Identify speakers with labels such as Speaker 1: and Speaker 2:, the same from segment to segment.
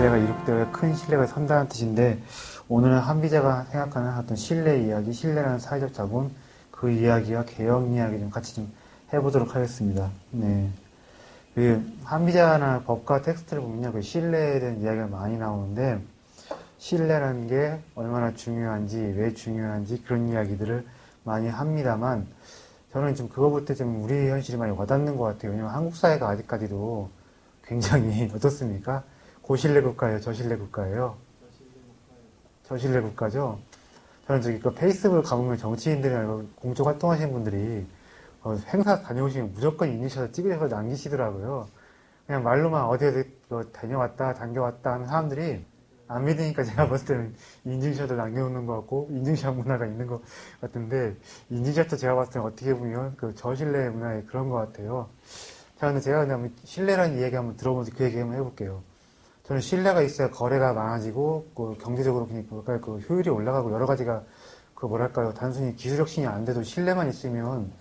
Speaker 1: 관례가 이룩되어 큰 신뢰가 선다는 뜻인데, 오늘은 한비자가 생각하는 어떤 신뢰 이야기, 신뢰라는 사회적 자본, 그 이야기와 개혁 이야기 좀 같이 좀 해보도록 하겠습니다. 네. 그 한비자나 법과 텍스트를 보면요, 그 신뢰에 대한 이야기가 많이 나오는데, 신뢰라는 게 얼마나 중요한지, 왜 중요한지 그런 이야기들을 많이 합니다만, 저는 좀 그거 볼 때 좀 우리 현실이 많이 와닿는 것 같아요. 왜냐면 한국 사회가 아직까지도 굉장히 어떻습니까? 고신뢰 국가예요, 저신뢰 국가예요? 저신뢰 국가죠? 저는 저기 그 페이스북 가보면 정치인들이나 공적 활동하시는 분들이 행사 다녀오시면 무조건 인증샷을 찍으셔서 남기시더라고요. 그냥 말로만 어디 어디 다녀왔다, 당겨왔다 하는 사람들이 안 믿으니까 제가 봤을 때는 인증샷을 남겨놓는 것 같고, 인증샷 문화가 있는 것 같은데, 인증샷도 제가 봤을 때는 어떻게 보면 그 저신뢰 문화의 그런 것 같아요. 자, 근데 제가 그냥 신뢰라는 이야기 한번 들어보면서 그 얘기 한번 해볼게요. 저는 신뢰가 있어야 거래가 많아지고, 그 경제적으로 그러니까 그 효율이 올라가고 여러 가지가 그 뭐랄까요. 단순히 기술 혁신이 안 돼도 신뢰만 있으면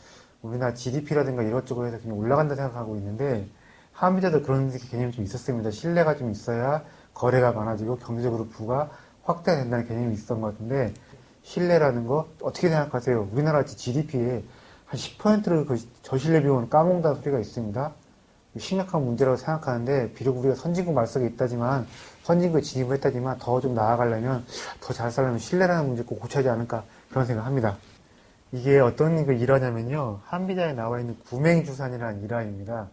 Speaker 1: 우리나라 GDP라든가 이것저것 해서 그냥 올라간다 생각하고 있는데, 한비자도 그런 개념이 좀 있었습니다. 신뢰가 좀 있어야 거래가 많아지고 경제적으로 부가 확대된다는 개념이 있었던 것 같은데, 신뢰라는 거 어떻게 생각하세요? 우리나라 GDP에 한 10%를 그 저신뢰 비용을 까먹는다는 소리가 있습니다. 심각한 문제라고 생각하는데, 비록 우리가 선진국 말석에 있다지만, 선진국에 진입을 했다지만 더 좀 나아가려면, 더 잘 살려면 신뢰라는 문제 꼭 고쳐야 하지 않을까 그런 생각합니다. 이게 어떤 일화냐면요, 한비자에 나와 있는 구맹주산이라는 일화입니다.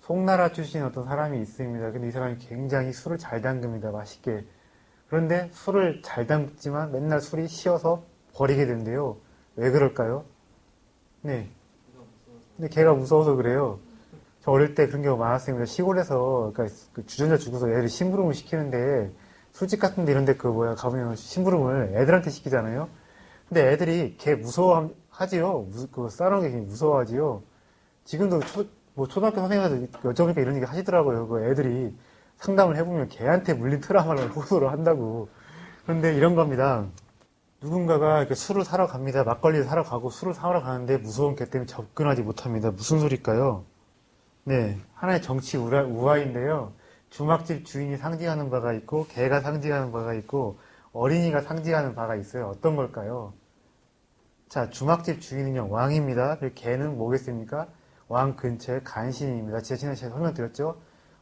Speaker 1: 송나라 출신 어떤 사람이 있습니다. 근데 이 사람이 굉장히 술을 잘 담급니다. 맛있게. 그런데 술을 잘 담지만 맨날 술이 쉬어서 버리게 된대요. 왜 그럴까요? 네. 근데 걔가 무서워서 그래요. 저 어릴 때 그런 경우가 많았습니다. 시골에서, 그러니까 그 주전자 주고서 애들 심부름을 시키는데, 술집 같은 데 이런 데 가보면 심부름을 애들한테 시키잖아요? 근데 애들이 걔 무서워하지요? 그거 싸우는 게 무서워하지요? 지금도 초등학교 선생님한테 여쭤보니까 이런 얘기 하시더라고요. 그 애들이 상담을 해보면 걔한테 물린 트라우마를 호소를 한다고. 그런데 이런 겁니다. 누군가가 이렇게 술을 사러 갑니다. 막걸리를 사러 가고 술을 사러 가는데 무서운 개 때문에 접근하지 못합니다. 무슨 소리일까요? 네, 하나의 정치 우화인데요. 주막집 주인이 상징하는 바가 있고, 개가 상징하는 바가 있고, 어린이가 상징하는 바가 있어요. 어떤 걸까요? 자, 주막집 주인은요, 왕입니다. 그 개는 뭐겠습니까? 왕 근처에 간신입니다. 제가 지난주에 설명드렸죠?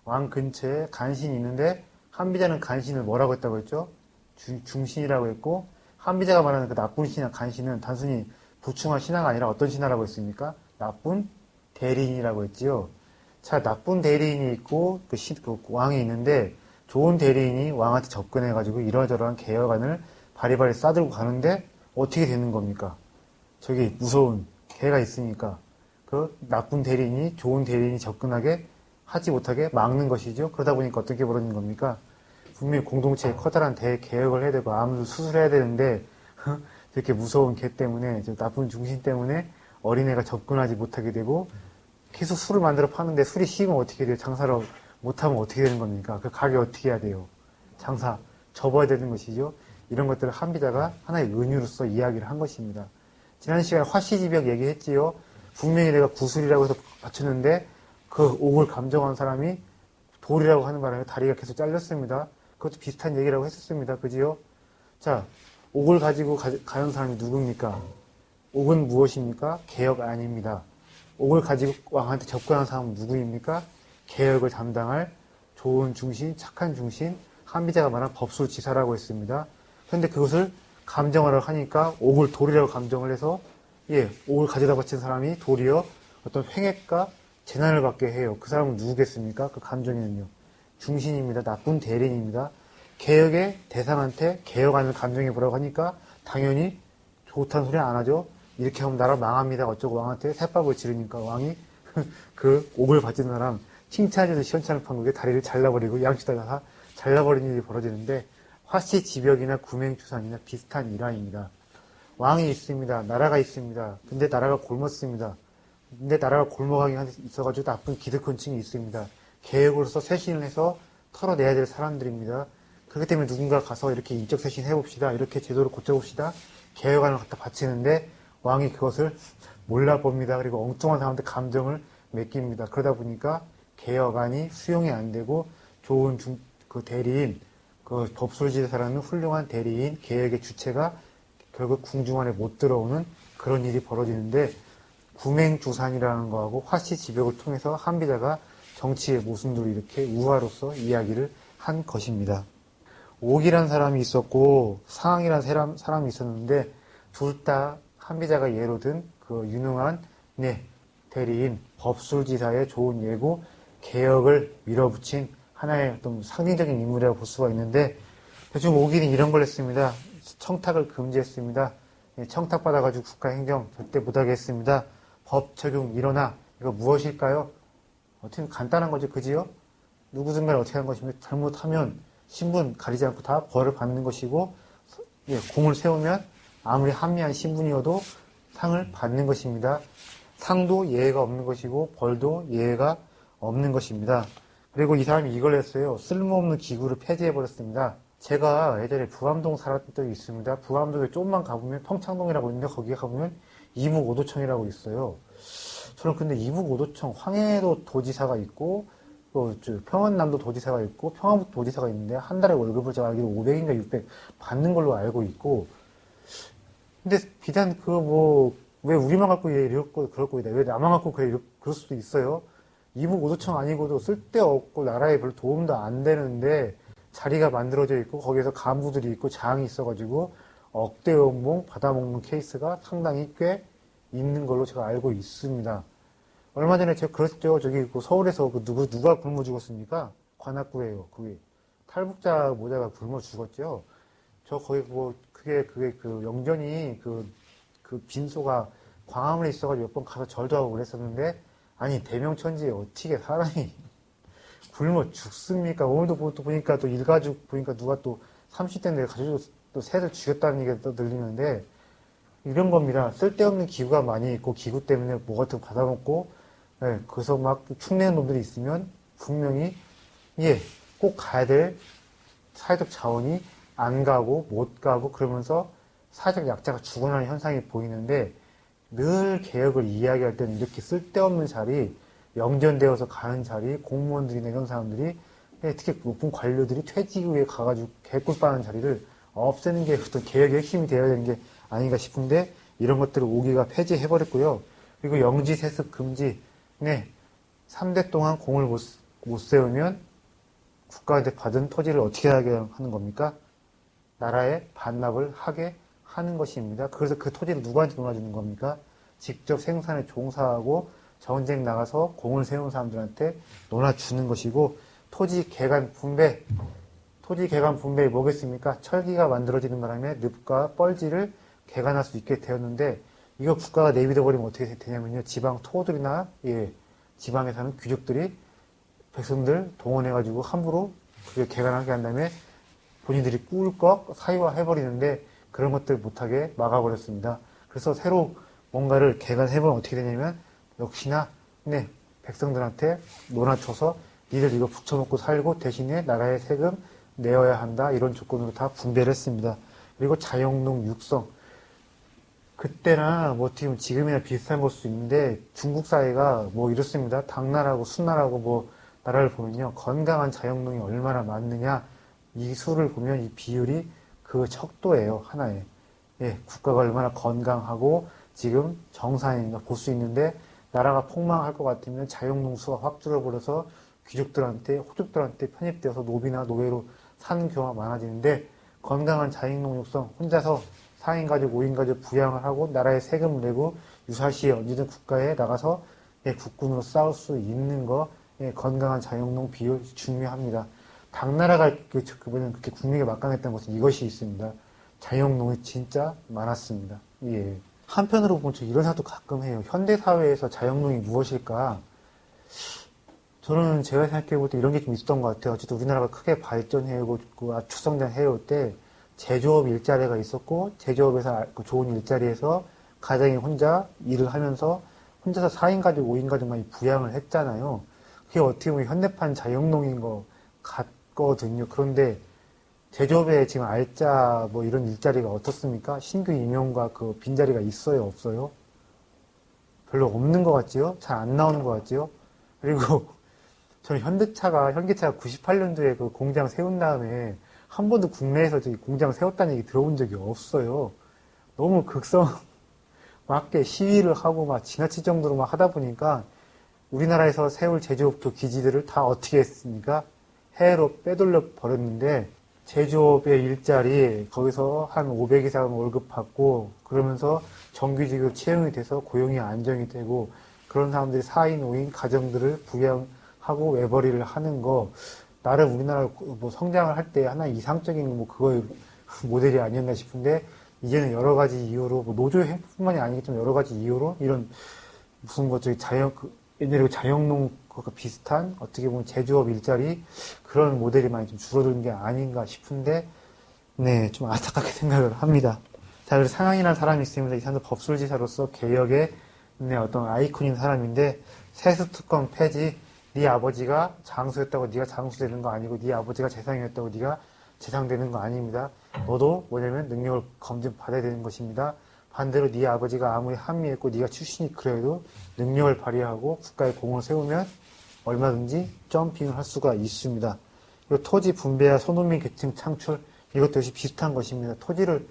Speaker 1: 왕 근처에 간신이 있는데, 한비자는 간신을 뭐라고 했다고 했죠? 중신이라고 했고, 한비자가 말하는 그 나쁜 신이나 간신은 단순히 부충한 신하가 아니라 어떤 신하라고 했습니까? 나쁜 대리인이라고 했지요. 자, 나쁜 대리인이 있고, 그 왕이 있는데, 좋은 대리인이 왕한테 접근해가지고 이러저러한 개혁안을 바리바리 싸들고 가는데, 어떻게 되는 겁니까? 저기 무서운 개가 있으니까, 그 나쁜 대리인이 좋은 대리인이 접근하게 하지 못하게 막는 것이죠. 그러다 보니까 어떻게 벌어지는 겁니까? 분명히 공동체에 커다란 대개혁을 해야 되고, 암을 수술해야 되는데, 이렇게 무서운 개 때문에, 저 나쁜 중심 때문에 어린애가 접근하지 못하게 되고, 계속 술을 만들어 파는데 술이 식으면 어떻게 돼요? 장사를 못하면 어떻게 되는 겁니까? 그 가게 어떻게 해야 돼요? 장사 접어야 되는 것이죠. 이런 것들을 한비자가 하나의 은유로서 이야기를 한 것입니다. 지난 시간에 화시지벽 얘기했지요. 분명히 내가 구슬이라고 해서 받쳤는데 그 옥을 감정한 사람이 돌이라고 하는 바람에 다리가 계속 잘렸습니다. 그것도 비슷한 얘기라고 했었습니다. 그지요? 자, 옥을 가지고 가는 사람이 누굽니까? 옥은 무엇입니까? 개혁 아닙니다. 옥을 가지고 왕한테 접근한 사람은 누구입니까? 개혁을 담당할 좋은 중신, 착한 중신, 한비자가 말한 법술지사라고 했습니다. 그런데 그것을 감정하려 하니까 옥을 돌이라고 감정을 해서, 옥을 가져다 바친 사람이 도리어 어떤 횡액과 재난을 받게 해요. 그 사람은 누구겠습니까? 그 감정에는요. 중신입니다. 나쁜 대리인입니다. 개혁의 대상한테 개혁안을 감정해보라고 하니까 당연히 좋다는 소리 안 하죠. 이렇게 하면 나라 망합니다. 어쩌고 왕한테 새밥을 지르니까 왕이 그 옥을 바친 사람 칭찬해서 시원찮은 판국에 다리를 잘라버리고 양치다가 다 잘라버리는 일이 벌어지는데 화씨지벽이나 구맹주산이나 비슷한 일화입니다. 왕이 있습니다. 나라가 있습니다. 근데 나라가 굶었습니다. 근데 나라가 골목하게 있어가지고 나쁜 기득권층이 있습니다. 계획으로서 쇄신을 해서 털어내야 될 사람들입니다. 그렇기 때문에 누군가 가서 이렇게 인적 쇄신 해봅시다. 이렇게 제도를 고쳐봅시다. 개혁안을 갖다 바치는데 왕이 그것을 몰라봅니다. 그리고 엉뚱한 사람한테 감정을 맡깁니다. 그러다 보니까 개혁안이 수용이 안 되고 좋은 그 대리인, 그 법술지사라는 훌륭한 대리인, 계획의 주체가 결국 궁중 안에 못 들어오는 그런 일이 벌어지는데, 구맹주산이라는 거하고 화씨지벽을 통해서 한비자가 정치의 모순들을 이렇게 우화로서 이야기를 한 것입니다. 옥이라는 사람이 있었고 상황이라는 사람이 있었는데 둘 다 한비자가 예로 든 그 유능한 대리인 법술지사의 좋은 예고 개혁을 밀어붙인 하나의 어떤 상징적인 인물이라고 볼 수가 있는데 대충 옥이는 이런 걸 했습니다. 청탁을 금지했습니다. 청탁받아가지고 국가행정 절대 못하게 했습니다. 법 적용 일어나. 이거 무엇일까요? 어떻게 간단한 거죠, 그지요? 누구든가 어떻게 하는 것이며 잘못하면 신분 가리지 않고 다 벌을 받는 것이고 공을 세우면 아무리 한미한 신분이어도 상을 받는 것입니다. 상도 예외가 없는 것이고 벌도 예외가 없는 것입니다. 그리고 이 사람이 이걸 했어요. 쓸모없는 기구를 폐지해버렸습니다. 제가 예전에 부암동 살았던 적이 있습니다. 부암동에 조금만 가보면 평창동이라고 있는데 거기에 가보면 이북오도청이라고 있어요. 저는 근데 이북오도청 황해도 도지사가 있고 또 평안남도 도지사가 있고 평안북 도지사가 있는데 한 달에 월급을 제가 알기로 500인가 600 받는 걸로 알고 있고 근데 비단 왜 우리만 갖고 그럴 거이다. 왜 나만 갖고 그럴 수도 있어요. 이북오도청 아니고도 쓸데없고 나라에 별로 도움도 안 되는데 자리가 만들어져 있고 거기에서 간부들이 있고 장이 있어가지고 억대 연봉 받아먹는 케이스가 상당히 꽤 있는 걸로 제가 알고 있습니다. 얼마 전에 제가 그랬죠. 저기 서울에서 누가 굶어 죽었습니까? 관악구에요. 그게 탈북자 모자가 굶어 죽었죠. 저 거기 그게 그 영전이 그 빈소가 광화문에 있어가지고 몇 번 가서 절도 하고 그랬었는데 아니 대명천지에 어떻게 사람이 굶어 죽습니까? 오늘도 보니까 또 일가족 보니까 누가 또 30대인데 가지고 또 새를 죽였다는 얘기가 또 들리는데 이런 겁니다. 쓸데없는 기구가 많이 있고 기구 때문에 뭐 같은 거 받아먹고 그래서 막 축내는 놈들이 있으면 분명히 꼭 가야 될 사회적 자원이 안 가고 못 가고 그러면서 사회적 약자가 죽어나는 현상이 보이는데 늘 개혁을 이야기할 때는 이렇게 쓸데없는 자리, 영전되어서 가는 자리, 공무원들이나 이런 사람들이 특히 높은 관료들이 퇴직 후에 가가지고 개꿀 빠는 자리를 없애는 게 어떤 개혁의 핵심이 되어야 되는 게 아닌가 싶은데 이런 것들을 오기가 폐지해버렸고요. 그리고 영지 세습 금지, 3대 동안 공을 못 세우면 국가한테 받은 토지를 어떻게 하게 하는 겁니까? 나라에 반납을 하게 하는 것입니다. 그래서 그 토지를 누구한테 놀아주는 겁니까? 직접 생산에 종사하고 전쟁 나가서 공을 세운 사람들한테 놀아주는 것이고 토지 개간 분배 뭐겠습니까? 철기가 만들어지는 바람에 늪과 뻘지를 개간할 수 있게 되었는데 이거 국가가 내비둬 버리면 어떻게 되냐면요. 지방 토들이나 지방에 사는 귀족들이 백성들 동원해가지고 함부로 그게 개간하게 한 다음에 본인들이 꿀꺽 사유화해버리는데 그런 것들 못하게 막아버렸습니다. 그래서 새로 뭔가를 개간해보면 어떻게 되냐면 역시나 백성들한테 논아쳐서 니들 이거 붙여먹고 살고 대신에 나라의 세금 내어야 한다 이런 조건으로 다 분배를 했습니다. 그리고 자영농 육성 그때나 어떻게 보면 지금이나 비슷한 걸 수 있는데 중국 사회가 이렇습니다. 당나라하고 순나라하고 나라를 보면요 건강한 자영농이 얼마나 많느냐 이 수를 보면 이 비율이 그 척도예요 하나에. 국가가 얼마나 건강하고 지금 정상인가 볼 수 있는데 나라가 폭망할 것 같으면 자영농 수가 확 줄어버려서 귀족들한테 호족들한테 편입되어서 노비나 노예로 사는 경우가 많아지는데 건강한 자영농 육성 혼자서 4인 가족, 5인 가족 부양을 하고 나라에 세금을 내고 유사시에 언제든 국가에 나가서 국군으로 싸울 수 있는 거 건강한 자영농 비율 중요합니다. 당나라가 그렇게 국민에게 막강했던 것은 이것이 있습니다. 자영농이 진짜 많았습니다. 한편으로 보면 저 이런 생각도 가끔 해요. 현대사회에서 자영농이 무엇일까? 저는 제가 생각해볼 때 이런 게 좀 있었던 것 같아요. 어쨌든 우리나라가 크게 발전해오고 축성장해올 때 제조업 일자리가 있었고 제조업에서 좋은 일자리에서 가장이 혼자 일을 하면서 혼자서 4인 가족, 5인 가족만 부양을 했잖아요. 그게 어떻게 보면 현대판 자영농인 것 같거든요. 그런데 제조업에 지금 알짜 이런 일자리가 어떻습니까? 신규 임용과 그 빈자리가 있어요, 없어요? 별로 없는 것 같지요? 잘 안 나오는 것 같지요? 그리고 저는 현기차가 98년도에 그 공장 세운 다음에 한 번도 국내에서 저기 공장 세웠다는 얘기 들어본 적이 없어요. 너무 극성 맞게 시위를 하고 막 지나칠 정도로 막 하다 보니까 우리나라에서 세울 제조업소 기지들을 다 어떻게 했습니까? 해외로 빼돌려 버렸는데 제조업의 일자리 거기서 한 500 이상 월급 받고 그러면서 정규직으로 채용이 돼서 고용이 안정이 되고 그런 사람들이 4인, 5인 가정들을 부양하고 외벌이를 하는 거 나름 우리나라 뭐 성장을 할 때 하나 이상적인 뭐 그거의 모델이 아니었나 싶은데 이제는 여러 가지 이유로 뭐 노조뿐만이 아니겠지만 여러 가지 이유로 이런 무슨 뭐 저기 옛날에 자영농과 비슷한 어떻게 보면 제조업 일자리 그런 모델이 많이 좀 줄어든 게 아닌가 싶은데 네, 좀 안타깝게 생각을 합니다. 자, 그래서 상황이라는 사람이 있습니다. 이 사람도 법술지사로서 개혁의 네, 어떤 아이콘인 사람인데 세수특권 폐지 네 아버지가 장수였다고 네가 장수되는 거 아니고 네 아버지가 재상이었다고 네가 재상되는 거 아닙니다. 너도 뭐냐면 능력을 검증받아야 되는 것입니다. 반대로 네 아버지가 아무리 한미했고 네가 출신이 그래도 능력을 발휘하고 국가의 공을 세우면 얼마든지 점핑을 할 수가 있습니다. 그리고 토지 분배와 소노민 계층 창출 이것도 역시 비슷한 것입니다. 토지를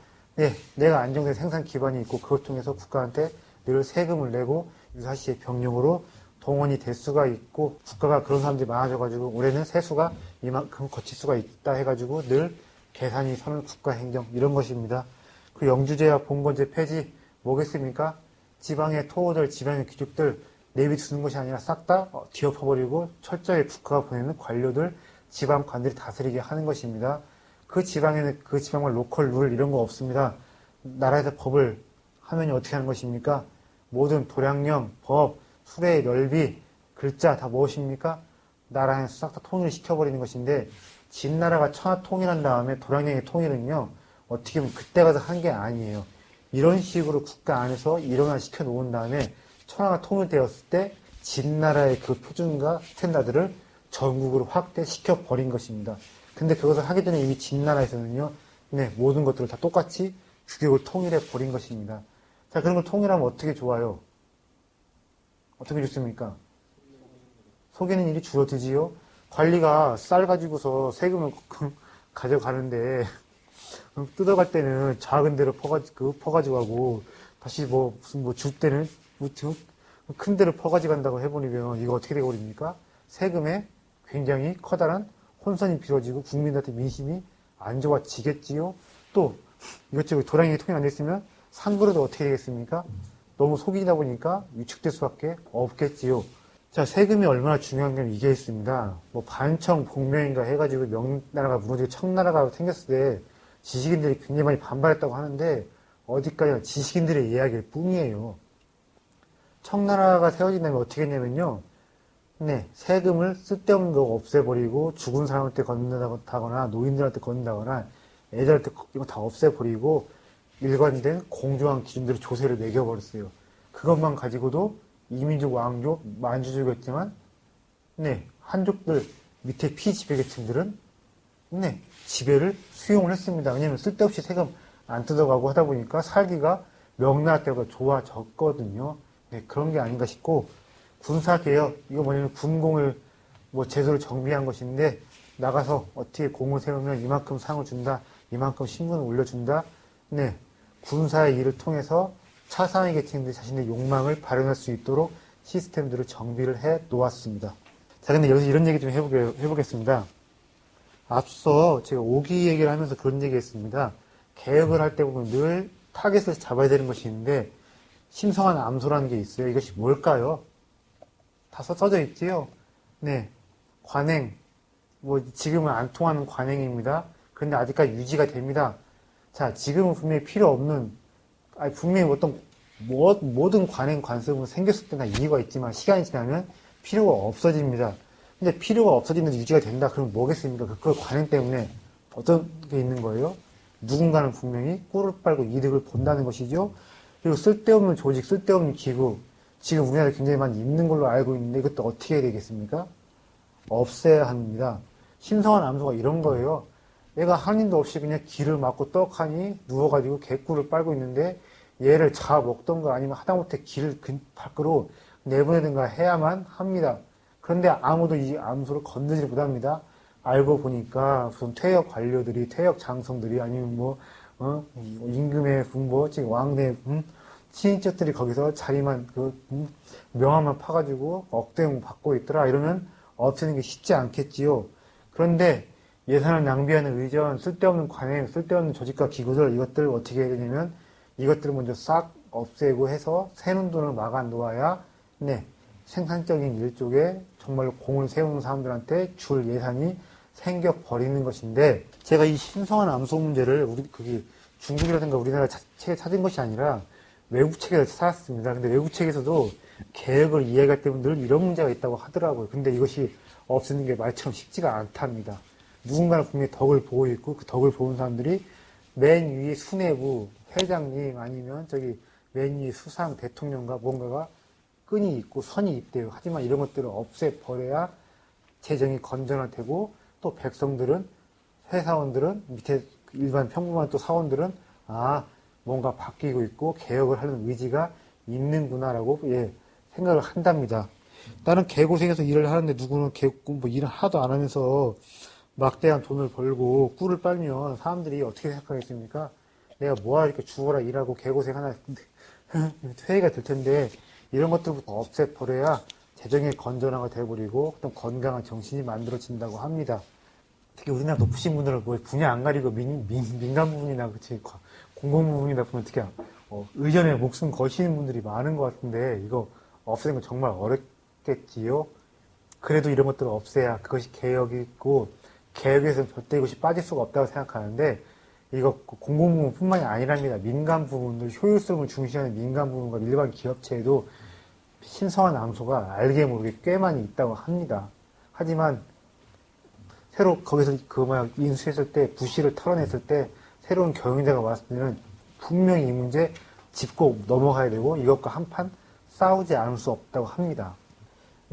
Speaker 1: 내가 안정된 생산 기반이 있고 그것 통해서 국가한테 늘 세금을 내고 유사시의 병력으로 동원이 될 수가 있고 국가가 그런 사람들이 많아져가지고 올해는 세수가 이만큼 거칠 수가 있다 해가지고 늘 계산이 서는 국가행정 이런 것입니다. 그 영주제와 봉건제 폐지 뭐겠습니까? 지방의 토호들, 지방의 귀족들 내비두는 것이 아니라 싹 다 뒤엎어버리고 철저히 국가가 보내는 관료들, 지방관들이 다스리게 하는 것입니다. 그 지방에는 그 지방만 로컬 룰 이런 거 없습니다. 나라에서 법을 하면 어떻게 하는 것입니까? 모든 도량령, 법, 수레의 넓이, 글자 다 무엇입니까? 나라에서 싹 다 통일을 시켜버리는 것인데 진나라가 천하 통일한 다음에 도량령의 통일은요. 어떻게 보면 그때 가서 한 게 아니에요. 이런 식으로 국가 안에서 일원화시켜 놓은 다음에 천하가 통일되었을 때 진나라의 그 표준과 스탠다드를 전국으로 확대시켜 버린 것입니다. 근데 그것을 하기 전에 이미 진나라에서는요, 모든 것들을 다 똑같이 규격을 통일해 버린 것입니다. 자, 그런 걸 통일하면 어떻게 좋아요? 어떻게 좋습니까? 속이는 일이 줄어들지요? 관리가 쌀 가지고서 세금을 가져가는데, 뜯어갈 때는 작은 데로 퍼가지고 하고, 다시 줄 때는, 큰 데로 퍼가지고 간다고 해버리면, 이거 어떻게 되어버립니까? 세금에 굉장히 커다란 혼선이 빚어지고, 국민들한테 민심이 안 좋아지겠지요? 또, 이것저것 도량이 통일 안 됐으면, 상그로도 어떻게 되겠습니까? 너무 속이다 보니까 위축될 수밖에 없겠지요. 자, 세금이 얼마나 중요한 게 이게 있습니다. 뭐, 반청, 복명인가 해가지고 명나라가 무너지고 청나라가 생겼을 때, 지식인들이 굉장히 많이 반발했다고 하는데 어디까지나 지식인들의 이야기일 뿐이에요. 청나라가 세워진 다음에 어떻게 했냐면요. 세금을 쓸데없는 거 없애버리고 죽은 사람한테 건넨다거나 노인들한테 건넨다거나 애들한테 이거 다 없애버리고 일관된 공정한 기준대로 조세를 매겨버렸어요. 그것만 가지고도 이민족, 왕족, 만주족이었지만 한족들 밑에 피지배계층들은 지배를 수용을 했습니다. 왜냐면 쓸데없이 세금 안 뜯어가고 하다 보니까 살기가 명나라 때보다 좋아졌거든요. 그런 게 아닌가 싶고, 군사개혁, 이거 뭐냐면 군공을 제도를 정비한 것인데, 나가서 어떻게 공을 세우면 이만큼 상을 준다, 이만큼 신분을 올려준다, 군사의 일을 통해서 차상위 계층들이 자신의 욕망을 발현할 수 있도록 시스템들을 정비를 해 놓았습니다. 자, 근데 여기서 이런 얘기 좀 해보겠습니다. 앞서 제가 5기 얘기를 하면서 그런 얘기 했습니다. 개혁을 할 때 보면 늘 타겟을 잡아야 되는 것이 있는데, 신성한 암소라는 게 있어요. 이것이 뭘까요? 다 써져 있지요? 관행. 지금은 안 통하는 관행입니다. 그런데 아직까지 유지가 됩니다. 자, 지금은 분명히 필요 없는, 분명히 모든 관행, 관습은 생겼을 때나 이유가 있지만, 시간이 지나면 필요가 없어집니다. 근데 필요가 없어지는데 유지가 된다. 그럼 뭐겠습니까? 그 관행 때문에 어떤 게 있는 거예요? 누군가는 분명히 꿀을 빨고 이득을 본다는 것이죠. 그리고 쓸데없는 조직, 쓸데없는 기구, 지금 우리나라에 굉장히 많이 있는 걸로 알고 있는데 이것도 어떻게 해야 되겠습니까? 없애야 합니다. 신성한 암소가 이런 거예요. 얘가 한 일도 없이 그냥 기를 맞고 떡하니 누워가지고 개꿀을 빨고 있는데 얘를 잡아먹던가 아니면 하다못해 기를 밖으로 내보내든가 해야만 합니다. 그런데 아무도 이 암소를 건드지 못합니다. 알고 보니까 무슨 퇴역 관료들이, 퇴역 장성들이 아니면 뭐, 임금의 분보, 즉 왕래, 친인척들이 거기서 자리만, 명함만 파가지고 억대용 받고 있더라. 이러면 없애는 게 쉽지 않겠지요. 그런데 예산을 낭비하는 의전, 쓸데없는 관행, 쓸데없는 조직과 기구들, 이것들 어떻게 해야 되냐면, 이것들을 먼저 싹 없애고 해서 새는 돈을 막아 놓아야, 네, 생산적인 일 쪽에 정말로 공을 세우는 사람들한테 줄 예산이 생겨 버리는 것인데, 제가 이 신성한 암소 문제를 거기 중국이라든가 우리나라 책에 찾은 것이 아니라 외국 책에서 찾았습니다. 근데 외국 책에서도 개혁을 이해할 때는 늘 이런 문제가 있다고 하더라고요. 근데 이것이 없애는 게 말처럼 쉽지가 않답니다. 누군가는 분명히 덕을 보고 있고 그 덕을 보는 사람들이 맨 위에 수뇌부 회장님 아니면 저기 맨 위에 수상 대통령과 뭔가가 끈이 있고 선이 있대요. 하지만 이런 것들을 없애버려야 재정이 건전화되고 또 백성들은 회사원들은 밑에 일반 평범한 또 사원들은 뭔가 바뀌고 있고 개혁을 하는 의지가 있는구나라고 생각을 한답니다. 나는 개고생해서 일을 하는데 누구는 뭐 일을 하나도 안 하면서 막대한 돈을 벌고 꿀을 빨면 사람들이 어떻게 생각하겠습니까? 내가 뭐하러 이렇게 죽어라 일하고 개고생 하나 회의가 될 텐데 이런 것들부터 없애버려야 재정의 건전화가 되어버리고 또 건강한 정신이 만들어진다고 합니다. 특히 우리나라 높으신 분들은 뭐 분야 안 가리고 민간 부분이나 그치 공공 부분이나 보면 특히 의전에 목숨 거시는 분들이 많은 것 같은데 이거 없애는 건 정말 어렵겠지요. 그래도 이런 것들을 없애야 그것이 개혁이고 개혁에서는 절대 이것이 빠질 수가 없다고 생각하는데 이거 공공 부분뿐만이 아니랍니다. 민간 부분들 효율성을 중시하는 민간 부분과 일반 기업체에도 신성한 암소가 알게 모르게 꽤 많이 있다고 합니다. 하지만 새로 거기서 인수했을 때 부실을 털어냈을 때 새로운 경영자가 왔을 때는 분명히 이 문제 짚고 넘어가야 되고 이것과 한판 싸우지 않을 수 없다고 합니다.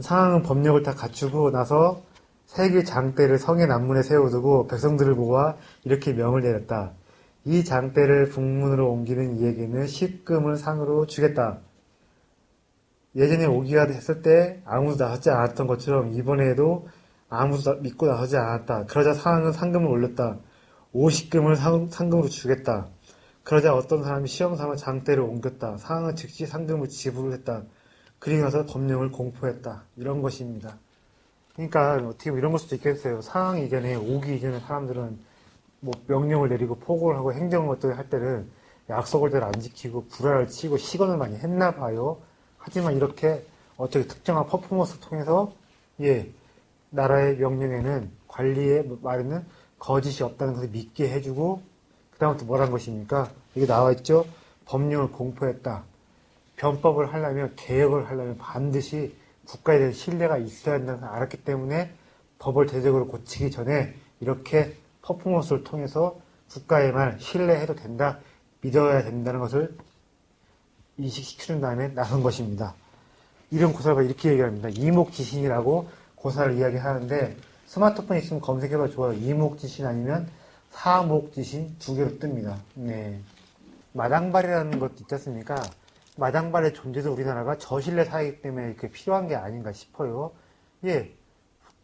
Speaker 1: 상황은 법력을 다 갖추고 나서 세계 장대를 성의 남문에 세워두고 백성들을 모아 이렇게 명을 내렸다. 이 장대를 북문으로 옮기는 이에게는 십금을 상으로 주겠다. 예전에 오기가 했을 때 아무도 나서지 않았던 것처럼 이번에도 아무도 믿고 나서지 않았다. 그러자 상은 상금을 올렸다. 50금을 상금으로 주겠다. 그러자 어떤 사람이 시험삼아 장대를 옮겼다. 상은 즉시 상금을 지불을 했다. 그리고 나서 법령을 공포했다. 이런 것입니다. 그러니까 어떻게 보면 이런 걸 수도 있겠어요. 상황 이전에 오기 이전에 사람들은 뭐 명령을 내리고 포고를 하고 행정 것들을 할 때는 약속을 잘 안 지키고 불화를 치고 시건을 많이 했나 봐요. 하지만 이렇게 어떻게 특정한 퍼포먼스를 통해서 나라의 명령에는 관리의 말에는 거짓이 없다는 것을 믿게 해주고 그 다음부터 뭐란 것입니까? 여기 나와있죠? 법령을 공포했다. 변법을 하려면 개혁을 하려면 반드시 국가에 대한 신뢰가 있어야 한다는 걸 알았기 때문에 법을 대적으로 고치기 전에 이렇게 퍼포먼스를 통해서 국가의 말 신뢰해도 된다, 믿어야 된다는 것을 인식시키는 다음에 나선 것입니다. 이런 고사를 이렇게 얘기합니다. 이목지신이라고 고사를 이야기하는데 스마트폰 있으면 검색해봐 좋아요. 이목지신 아니면 사목지신 두 개로 뜹니다. 네. 마당발이라는 것도 있지 않습니까? 마당발의 존재도 우리나라가 저신뢰 사회이기 때문에 이렇게 필요한 게 아닌가 싶어요.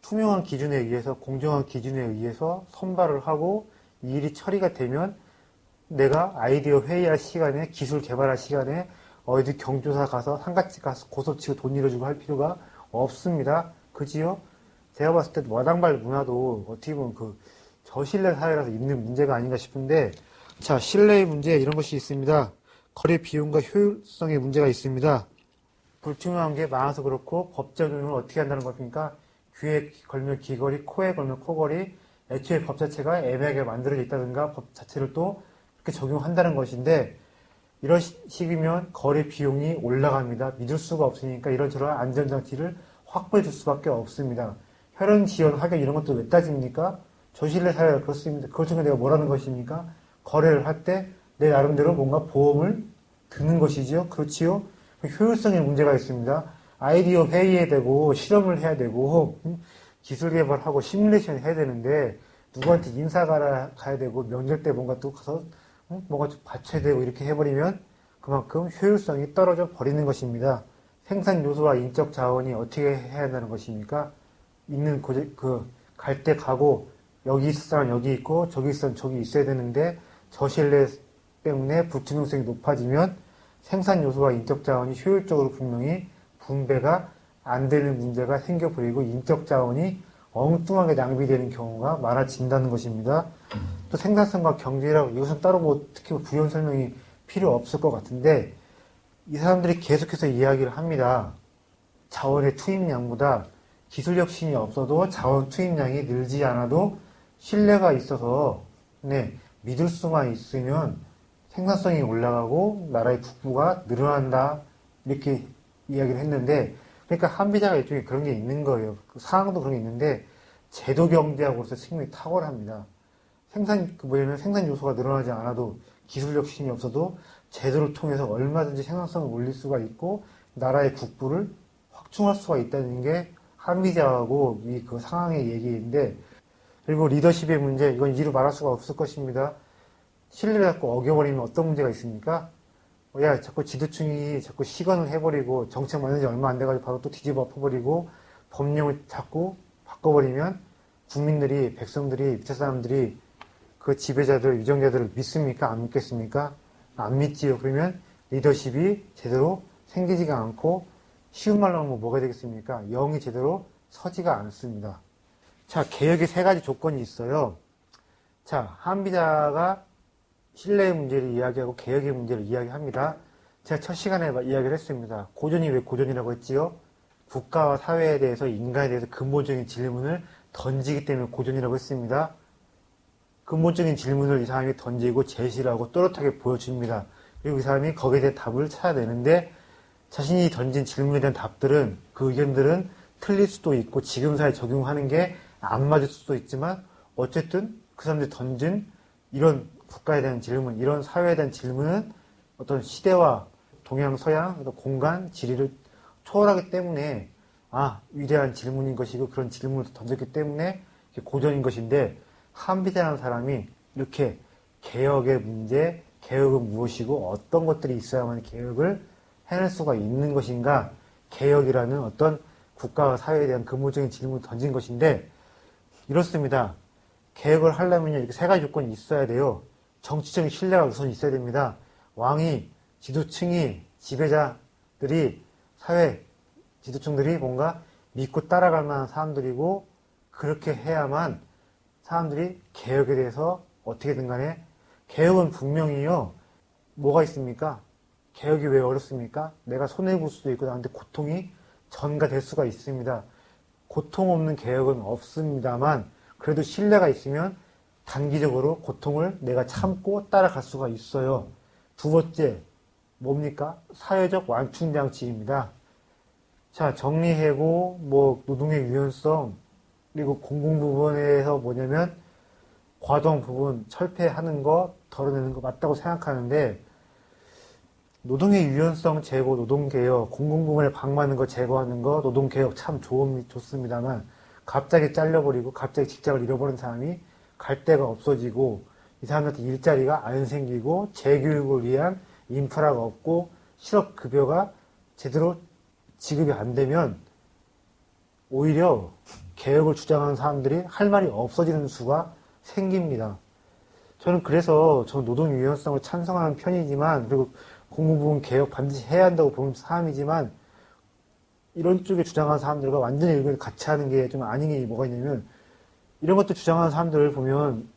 Speaker 1: 투명한 기준에 의해서 공정한 기준에 의해서 선발을 하고 이 일이 처리가 되면 내가 아이디어 회의할 시간에 기술 개발할 시간에 어디 경조사 가서 상가집 가서 고소치고 돈 잃어주고 할 필요가 없습니다. 그지요? 제가 봤을 때 마당발 문화도 어떻게 보면 저신뢰 사회라서 있는 문제가 아닌가 싶은데 자, 신뢰의 문제 이런 것이 있습니다. 거래 비용과 효율성의 문제가 있습니다. 불투명한 게 많아서 그렇고 법 적용을 어떻게 한다는 것입니까? 귀에 걸면 귀걸이, 코에 걸면 코걸이, 애초에 법 자체가 애매하게 만들어져 있다든가 법 자체를 또 이렇게 적용한다는 것인데 이런 식이면 거래 비용이 올라갑니다. 믿을 수가 없으니까 이런저런 안전장치를 확보해 줄 수밖에 없습니다. 혈연 지원, 확인 이런 것도 왜 따집니까? 저신뢰 사회가 그렇습니다. 그것 중에 내가 뭐라는 것입니까? 거래를 할 때 내 나름대로 뭔가 보험을 드는 것이죠. 그렇지요? 효율성에 문제가 있습니다. 아이디어 회의해야 되고 실험을 해야 되고 기술 개발하고 시뮬레이션 해야 되는데 누구한테 인사 가야 되고 명절 때 뭔가 또 가서 뭔가 좀 받쳐야 되고 이렇게 해버리면 그만큼 효율성이 떨어져 버리는 것입니다. 생산 요소와 인적 자원이 어떻게 해야 한다는 것입니까? 있는 갈 때 가고 여기 있을 사람 여기 있고 저기 있을 사람 저기 있어야 되는데 저신뢰 때문에 불투명성이 높아지면 생산 요소와 인적 자원이 효율적으로 분명히 분배가 안 되는 문제가 생겨버리고 인적 자원이 엉뚱하게 낭비되는 경우가 많아진다는 것입니다. 또 생산성과 경제라고 이것은 따로 뭐 특히 부연 설명이 필요 없을 것 같은데 이 사람들이 계속해서 이야기를 합니다. 자원의 투입량보다 기술 혁신이 없어도 자원 투입량이 늘지 않아도 신뢰가 있어서 믿을 수만 있으면 생산성이 올라가고 나라의 국부가 늘어난다 이렇게 이야기를 했는데 그러니까 한비자가 일종의 그런 게 있는 거예요. 그 상황도 그런 게 있는데 제도 경제학으로서 측면이 탁월합니다. 뭐냐면 생산 요소가 늘어나지 않아도 기술 혁신이 없어도 제도를 통해서 얼마든지 생산성을 올릴 수가 있고 나라의 국부를 확충할 수가 있다는 게 한비자하고 그 상황의 얘기인데 그리고 리더십의 문제 이건 이루 말할 수가 없을 것입니다. 신뢰를 자꾸 어겨버리면 어떤 문제가 있습니까? 야, 자꾸 지도층이 자꾸 시건을 해버리고 정책 만든 지 얼마 안 돼가지고 바로 또 뒤집어 엎어버리고 법령을 자꾸 바꿔버리면 국민들이, 백성들이, 밑에 사람들이 그 지배자들, 유정자들을 믿습니까? 안 믿겠습니까? 안 믿지요. 그러면 리더십이 제대로 생기지가 않고 쉬운 말로 하면 뭐가 되겠습니까? 영이 제대로 서지가 않습니다. 자, 개혁의 세 가지 조건이 있어요. 자, 한비자가 신뢰의 문제를 이야기하고 개혁의 문제를 이야기합니다. 제가 첫 시간에 이야기를 했습니다. 고전이 왜 고전이라고 했지요? 국가와 사회에 대해서 인간에 대해서 근본적인 질문을 던지기 때문에 고전이라고 했습니다. 근본적인 질문을 이 사람이 던지고 제시를 하고 또렷하게 보여줍니다. 그리고 이 사람이 거기에 대해 답을 찾아내는데 자신이 던진 질문에 대한 답들은 그 의견들은 틀릴 수도 있고 지금 사회에 적용하는 게 안 맞을 수도 있지만 어쨌든 그 사람들이 던진 이런 국가에 대한 질문, 이런 사회에 대한 질문은 어떤 시대와 동양, 서양, 공간, 지리를 초월하기 때문에 위대한 질문인 것이고 그런 질문을 던졌기 때문에 고전인 것인데 한비자라는 사람이 이렇게 개혁의 문제, 개혁은 무엇이고 어떤 것들이 있어야만 개혁을 해낼 수가 있는 것인가 개혁이라는 어떤 국가와 사회에 대한 근본적인 질문을 던진 것인데 이렇습니다. 개혁을 하려면 이렇게 세 가지 조건이 있어야 돼요. 정치적인 신뢰가 우선 있어야 됩니다. 왕이, 지도층이, 지배자들이, 사회, 지도층들이 뭔가 믿고 따라갈 만한 사람들이고 그렇게 해야만 사람들이 개혁에 대해서 어떻게든 간에 개혁은 분명히요. 뭐가 있습니까? 개혁이 왜 어렵습니까? 내가 손해볼 수도 있고 나한테 고통이 전가될 수가 있습니다. 고통 없는 개혁은 없습니다만 그래도 신뢰가 있으면 단기적으로 고통을 내가 참고 따라갈 수가 있어요. 두 번째, 뭡니까? 사회적 완충장치입니다. 자, 정리해고, 노동의 유연성, 그리고 공공 부분에서 뭐냐면, 과도한 부분, 철폐하는 거, 덜어내는 거 맞다고 생각하는데, 노동의 유연성 제고, 노동개혁, 공공 부분에 방만한 거 제거하는 거, 노동개혁 참 좋습니다만, 갑자기 잘려버리고, 갑자기 직장을 잃어버린 사람이 갈 데가 없어지고 이 사람한테 일자리가 안 생기고 재교육을 위한 인프라가 없고 실업급여가 제대로 지급이 안 되면 오히려 개혁을 주장하는 사람들이 할 말이 없어지는 수가 생깁니다. 저는 그래서 노동 유연성을 찬성하는 편이지만 그리고 공무부문 개혁 반드시 해야 한다고 보는 사람이지만 이런 쪽에 주장하는 사람들과 완전히 의견을 같이 하는 게 좀 아닌 게 뭐가 있냐면 이런 것도 주장하는 사람들을 보면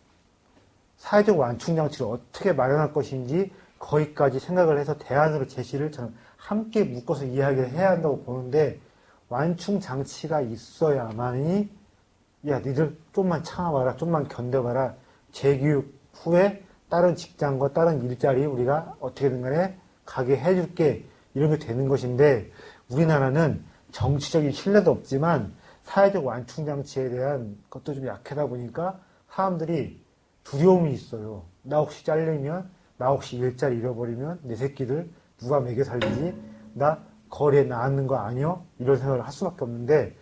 Speaker 1: 사회적 완충장치를 어떻게 마련할 것인지 거기까지 생각을 해서 대안으로 제시를 저는 함께 묶어서 이야기를 해야 한다고 보는데 완충장치가 있어야만이 야 니들 좀만 참아봐라 좀만 견뎌봐라 재교육 후에 다른 직장과 다른 일자리 우리가 어떻게든 간에 가게 해줄게 이런 게 되는 것인데 우리나라는 정치적인 신뢰도 없지만 사회적 완충장치에 대한 것도 좀 약하다 보니까 사람들이 두려움이 있어요. 나 혹시 잘리면, 나 혹시 일자리 잃어버리면 내 새끼들 누가 먹여 살리지? 나 거리에 나앉는 거 아니요? 이런 생각을 할 수밖에 없는데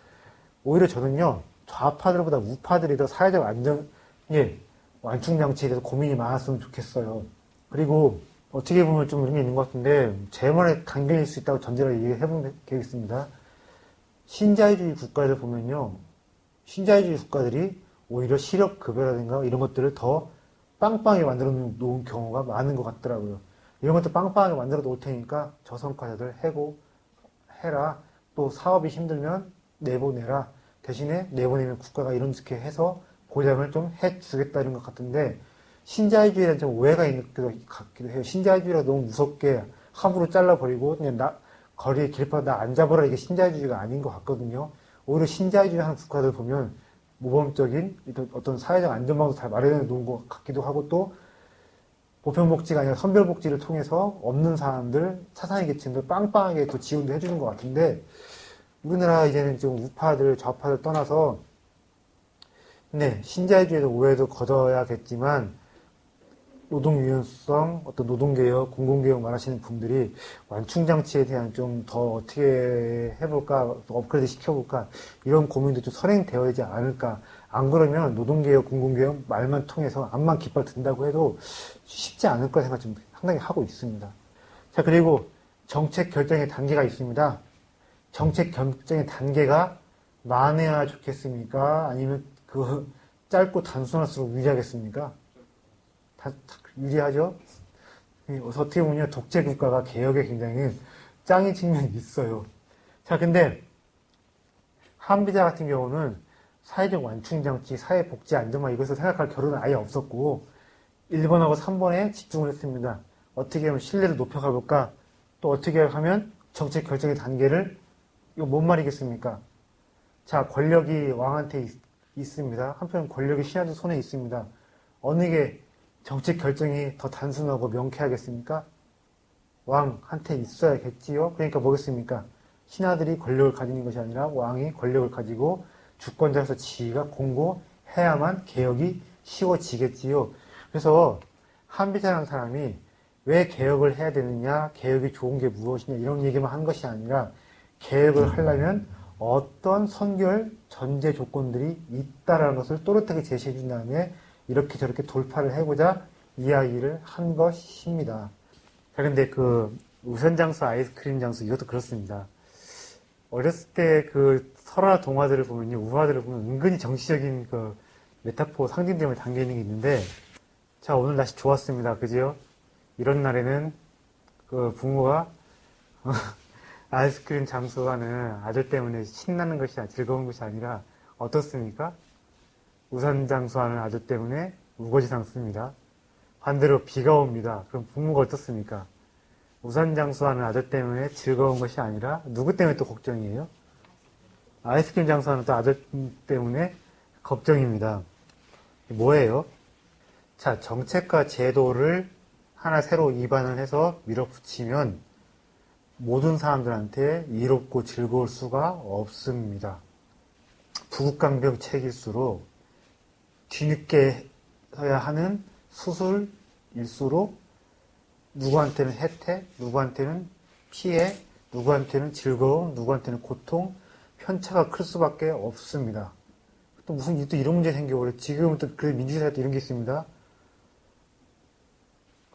Speaker 1: 오히려 저는요. 좌파들보다 우파들이 더 사회적 완충장치에 대해서 고민이 많았으면 좋겠어요. 그리고 어떻게 보면 좀 이런 게 있는 것 같은데, 제 말에 강경일 수 있다고 전제로 얘기해보면 되겠습니다. 신자유주의 국가들 보면요. 신자유주의 국가들이 오히려 실업급여라든가 이런 것들을 더 빵빵하게 만들어 놓은 경우가 많은 것 같더라고요. 이런 것도 빵빵하게 만들어 놓을 테니까 저성과자들 해라. 또 사업이 힘들면 내보내라. 대신에 내보내면 국가가 이렇게 해서 보장을 좀 해주겠다는 것 같은데, 신자유주의에는 좀 오해가 있는 것 같기도 해요. 신자유주의가 너무 무섭게 함부로 잘라버리고 그냥 거리에 길바닥 나 앉아보라, 이게 신자유주의가 아닌 것 같거든요. 오히려 신자유주의 하는 국가들 보면 모범적인 어떤 사회적 안전망도 잘 마련해 놓은 것 같기도 하고, 또 보편복지가 아니라 선별복지를 통해서 없는 사람들, 차상위 계층들 빵빵하게 또 지원도 해주는 것 같은데, 우리나라 이제는 좀 우파들, 좌파들 떠나서, 네, 신자유주의도 오해도 거둬야겠지만, 노동 유연성, 어떤 노동개혁, 공공개혁 말하시는 분들이 완충장치에 대한 좀 더 어떻게 해볼까, 업그레이드 시켜볼까, 이런 고민도 좀 선행되어야 하지 않을까. 안 그러면 노동개혁, 공공개혁 말만 통해서 암만 깃발 든다고 해도 쉽지 않을 거라 생각 좀 상당히 하고 있습니다. 자, 그리고 정책 결정의 단계가 있습니다. 정책 결정의 단계가 많아야 좋겠습니까? 아니면 그 짧고 단순할수록 유리하겠습니까? 유리하죠? 어떻게 보면 독재 국가가 개혁에 굉장히 짱인 측면이 있어요. 자, 근데 한비자 같은 경우는 사회적 완충장치, 사회복지 안정화 이것을 생각할 겨를은 아예 없었고 1번하고 3번에 집중을 했습니다. 어떻게 하면 신뢰를 높여가볼까? 또 어떻게 하면 정책 결정의 단계를, 이거 뭔 말이겠습니까? 자, 권력이 왕한테 있습니다. 한편 권력이 신하들 손에 있습니다. 어느 게 정책 결정이 더 단순하고 명쾌하겠습니까? 왕한테 있어야겠지요. 그러니까 뭐겠습니까? 신하들이 권력을 가지는 것이 아니라 왕이 권력을 가지고 주권자로서 지위가 공고해야만 개혁이 쉬워지겠지요. 그래서 한비자라는 사람이 왜 개혁을 해야 되느냐, 개혁이 좋은 게 무엇이냐 이런 얘기만 한 것이 아니라 개혁을 하려면 어떤 선결 전제 조건들이 있다라는 것을 또렷하게 제시해 준 다음에 이렇게 저렇게 돌파를 해보자 이야기를 한 것입니다. 자, 근데 그 우선장수, 아이스크림 장수 이것도 그렇습니다. 어렸을 때 그 설화 동화들을 보면요, 우화들을 보면 은근히 정치적인 그 메타포 상징점을 담겨 있는 게 있는데, 자, 오늘 날씨 좋았습니다. 그지요? 이런 날에는 그 부모가 아이스크림 장수하는 아들 때문에 신나는 것이 즐거운 것이 아니라 어떻습니까? 우산 장수하는 아들 때문에 우거지상 씁니다. 반대로 비가 옵니다. 그럼 부모가 어떻습니까? 우산 장수하는 아들 때문에 즐거운 것이 아니라 누구 때문에 또 걱정이에요? 아이스크림 장수하는 또 아들 때문에 걱정입니다. 뭐예요? 자, 정책과 제도를 하나 새로 입안을 해서 밀어붙이면 모든 사람들한테 이롭고 즐거울 수가 없습니다. 부국강병 책일수록 뒤늦게 해야 하는 수술일수록 누구한테는 혜택, 누구한테는 피해, 누구한테는 즐거움, 누구한테는 고통, 편차가 클 수밖에 없습니다. 또 무슨 또 이런 문제 생겨버려. 지금은 또 그 민주사회 때 이런 게 있습니다.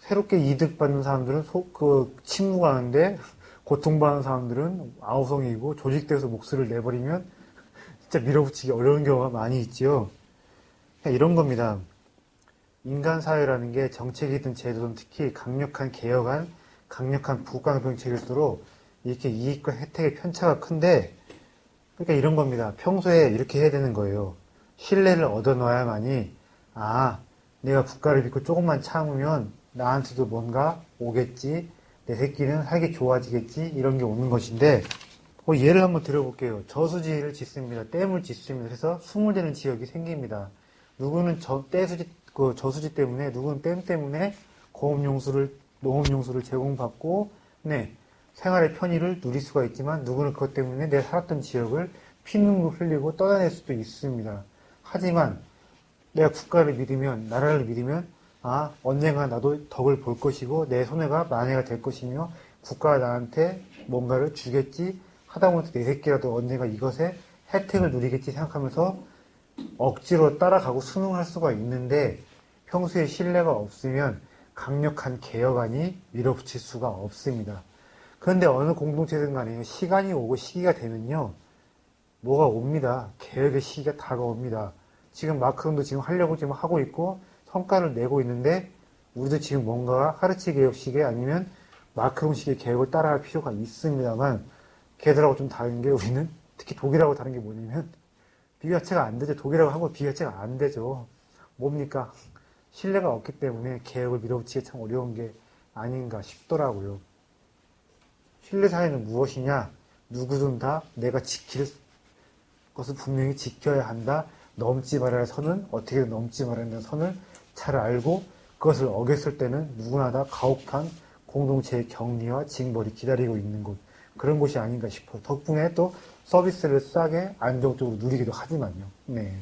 Speaker 1: 새롭게 이득받는 사람들은 침묵하는데 고통받는 사람들은 아우성이고 조직대에서 목소리를 내버리면 진짜 밀어붙이기 어려운 경우가 많이 있지요. 이런 겁니다. 인간 사회라는 게 정책이든 제도든 특히 강력한 개혁안, 강력한 부국강병책일수록 이렇게 이익과 혜택의 편차가 큰데, 그러니까 이런 겁니다. 평소에 이렇게 해야 되는 거예요. 신뢰를 얻어놔야만이, 아, 내가 국가를 믿고 조금만 참으면 나한테도 뭔가 오겠지, 내 새끼는 살기 좋아지겠지, 이런 게 오는 것인데, 예를 한번 들어볼게요. 저수지를 짓습니다. 댐을 짓습니다. 그래서 수몰되는 지역이 생깁니다. 누구는 저수지 때문에, 누구는 댐 때문에 농업용수를 제공받고, 네, 생활의 편의를 누릴 수가 있지만, 누구는 그것 때문에 내가 살았던 지역을 피눈물 흘리고 떠나낼 수도 있습니다. 하지만, 내가 국가를 믿으면, 나라를 믿으면, 아, 언젠가 나도 덕을 볼 것이고, 내 손해가 만회가 될 것이며, 국가가 나한테 뭔가를 주겠지, 하다못해 내 새끼라도 언젠가 이것에 혜택을 누리겠지 생각하면서 억지로 따라가고 순응할 수가 있는데 평소에 신뢰가 없으면 강력한 개혁안이 밀어붙일 수가 없습니다. 그런데 어느 공동체든 간에 시간이 오고 시기가 되면요. 뭐가 옵니다. 개혁의 시기가 다가옵니다. 지금 마크롱도 지금 하려고 지금 하고 있고 성과를 내고 있는데 우리도 지금 뭔가 하르치 개혁식에 아니면 마크롱식의 개혁을 따라할 필요가 있습니다만 걔들하고 좀 다른 게 우리는 특히 독일하고 다른 게 뭐냐면 비교 자체가 안 되죠. 독일하고 한국 비교 자체가 안 되죠. 뭡니까? 신뢰가 없기 때문에 개혁을 밀어붙이기 참 어려운 게 아닌가 싶더라고요. 신뢰 사회는 무엇이냐? 누구든 다 내가 지킬 것을 분명히 지켜야 한다. 넘지 말아야 할 선은 어떻게든 넘지 말아야 한다는 선을 잘 알고 그것을 어겼을 때는 누구나 다 가혹한 공동체의 격리와 징벌이 기다리고 있는 곳. 그런 곳이 아닌가 싶어요. 덕분에 또 서비스를 싸게 안정적으로 누리기도 하지만요. 네.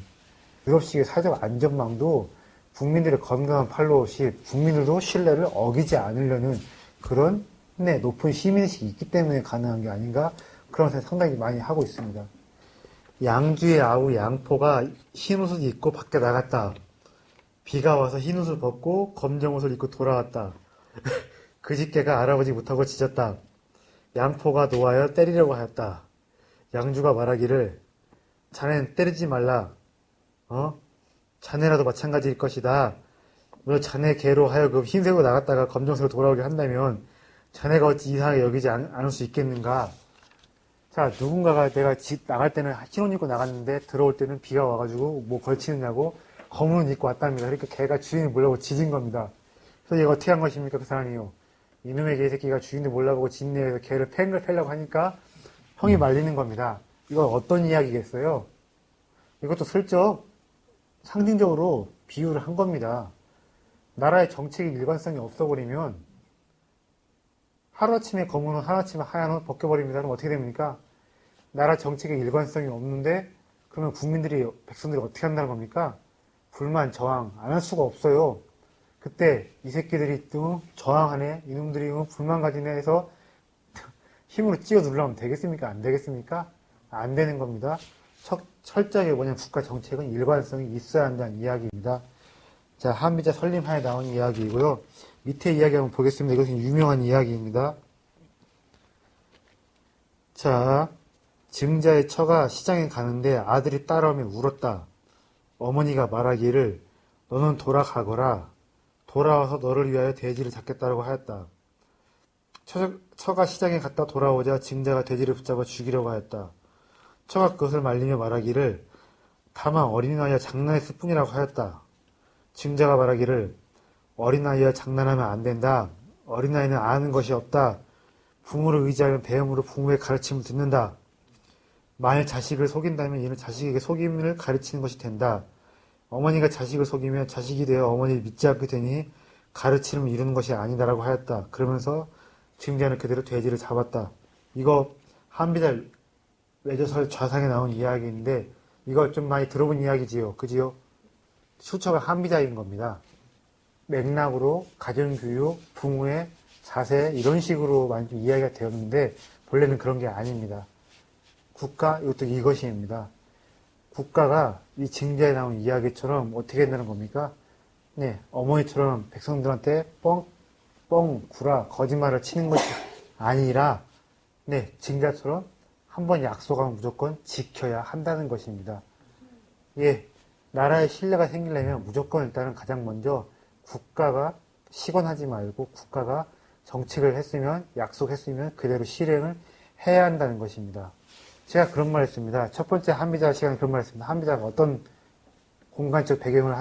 Speaker 1: 유럽식의 사회적 안전망도 국민들의 건강한 팔로우십, 국민들도 신뢰를 어기지 않으려는 그런 높은 시민의식이 있기 때문에 가능한 게 아닌가 그런 생각 상당히 많이 하고 있습니다. 양주의 아우 양포가 흰옷을 입고 밖에 나갔다. 비가 와서 흰옷을 벗고 검정옷을 입고 돌아왔다. 그 집개가 알아보지 못하고 짖었다. 양포가 노하여 때리려고 하였다. 양주가 말하기를 자네는 때리지 말라. 자네라도 마찬가지일 것이다. 너 자네 개로 하여금 흰색으로 나갔다가 검정색으로 돌아오게 한다면 자네가 어찌 이상하게 여기지 않을 수 있겠는가? 자, 누군가가 내가 집 나갈 때는 흰옷 입고 나갔는데 들어올 때는 비가 와가지고 뭐 걸치느냐고 검은 옷 입고 왔답니다. 그러니까 걔가 주인을 몰라보고 짖은 겁니다. 그래서 얘가 어떻게 한 것입니까? 그 사람이요. 이놈의 개새끼가 주인을 몰라보고 짖네에서 걔를 팽글 패려고 하니까 형이 말리는 겁니다. 이건 어떤 이야기겠어요? 이것도 슬쩍 상징적으로 비유를 한 겁니다. 나라의 정책의 일관성이 없어버리면 하루아침에 검은 옷, 하루아침에 하얀 옷 벗겨버립니다. 그럼 어떻게 됩니까? 나라 정책의 일관성이 없는데 그러면 국민들이, 백성들이 어떻게 한다는 겁니까? 불만, 저항 안 할 수가 없어요. 그때 이 새끼들이 또 저항하네, 이놈들이 불만 가지네 해서 힘으로 찌어 누르면 되겠습니까? 안 되겠습니까? 안 되는 겁니다. 철저하게 뭐냐면 국가 정책은 일관성이 있어야 한다는 이야기입니다. 자, 한미자 설림하에 나온 이야기이고요. 밑에 이야기 한번 보겠습니다. 이것은 유명한 이야기입니다. 자, 증자의 처가 시장에 가는데 아들이 따라오며 울었다. 어머니가 말하기를 너는 돌아가거라. 돌아와서 너를 위하여 돼지를 잡겠다라고 하였다. 처가 시장에 갔다 돌아오자 증자가 돼지를 붙잡아 죽이려고 하였다. 처가 그것을 말리며 말하기를 다만 어린아이와 장난했을 뿐이라고 하였다. 증자가 말하기를 어린아이와 장난하면 안 된다. 어린아이는 아는 것이 없다. 부모를 의지하면 배움으로 부모의 가르침을 듣는다. 만일 자식을 속인다면 이는 자식에게 속임을 가르치는 것이 된다. 어머니가 자식을 속이면 자식이 되어 어머니를 믿지 않게 되니 가르침을 이루는 것이 아니다라고 하였다. 그러면서 증자는 그대로 돼지를 잡았다. 이거 한비자 외조설 좌상에 나온 이야기인데 이거 좀 많이 들어본 이야기지요. 그지요? 수처가 한비자인 겁니다. 맥락으로 가정교육, 부모의 자세 이런 식으로 많이 좀 이야기가 되었는데 본래는 그런 게 아닙니다. 국가, 이것도 이것입니다. 국가가 이 징자에 나온 이야기처럼 어떻게 된다는 겁니까? 네, 어머니처럼 백성들한테 뻥, 구라, 거짓말을 치는 것이 아니라 네, 징자처럼 한번 약속하면 무조건 지켜야 한다는 것입니다. 예, 나라의 신뢰가 생기려면 무조건 일단은 가장 먼저 국가가 시건하지 말고 국가가 정책을 했으면 약속했으면 그대로 실행을 해야 한다는 것입니다. 제가 그런 말 했습니다. 첫 번째 한미자 시간에 그런 말 했습니다. 한미자가 어떤 공간적 배경을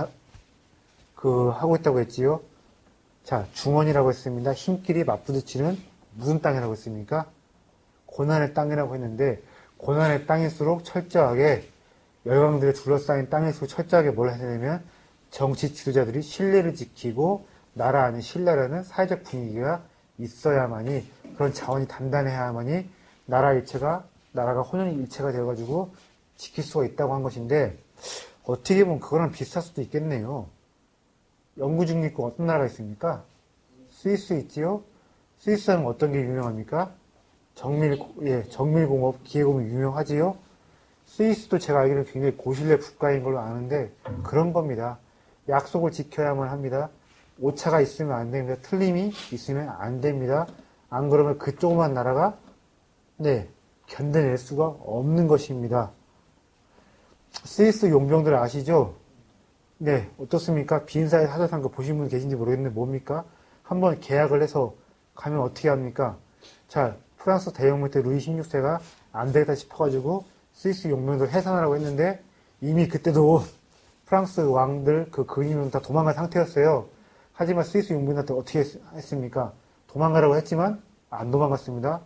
Speaker 1: 하고 있다고 했지요? 자, 중원이라고 했습니다. 힘끼리 맞부딪히는 무슨 땅이라고 했습니까? 고난의 땅이라고 했는데 고난의 땅일수록 철저하게 열강들에 둘러싸인 땅일수록 철저하게 뭘 해야 되냐면 정치 지도자들이 신뢰를 지키고 나라 안에 신뢰라는 사회적 분위기가 있어야만이 그런 자원이 단단해야만이 나라가 혼연일체가 되어가지고 지킬 수가 있다고 한 것인데 어떻게 보면 그거랑 비슷할 수도 있겠네요. 영구 중립국 어떤 나라가 있습니까? 스위스 있지요? 스위스는 어떤 게 유명합니까? 정밀공업, 기계공업이 유명하지요? 스위스도 제가 알기로는 굉장히 고신뢰 국가인 걸로 아는데 그런 겁니다. 약속을 지켜야만 합니다. 오차가 있으면 안 됩니다. 틀림이 있으면 안 됩니다. 안 그러면 그 조그만 나라가 네, 견뎌낼 수가 없는 것입니다. 스위스 용병들 아시죠? 네, 어떻습니까? 비인사의 사절상 거 보신 분 계신지 모르겠는데 뭡니까? 한번 계약을 해서 가면 어떻게 합니까? 자, 프랑스 대혁명 때 루이 16세가 안 되겠다 싶어가지고 스위스 용병들 해산하라고 했는데 이미 그때도 프랑스 왕들 그 근위병 다 도망간 상태였어요. 하지만 스위스 용병들한테 어떻게 했습니까? 도망가라고 했지만 안 도망갔습니다.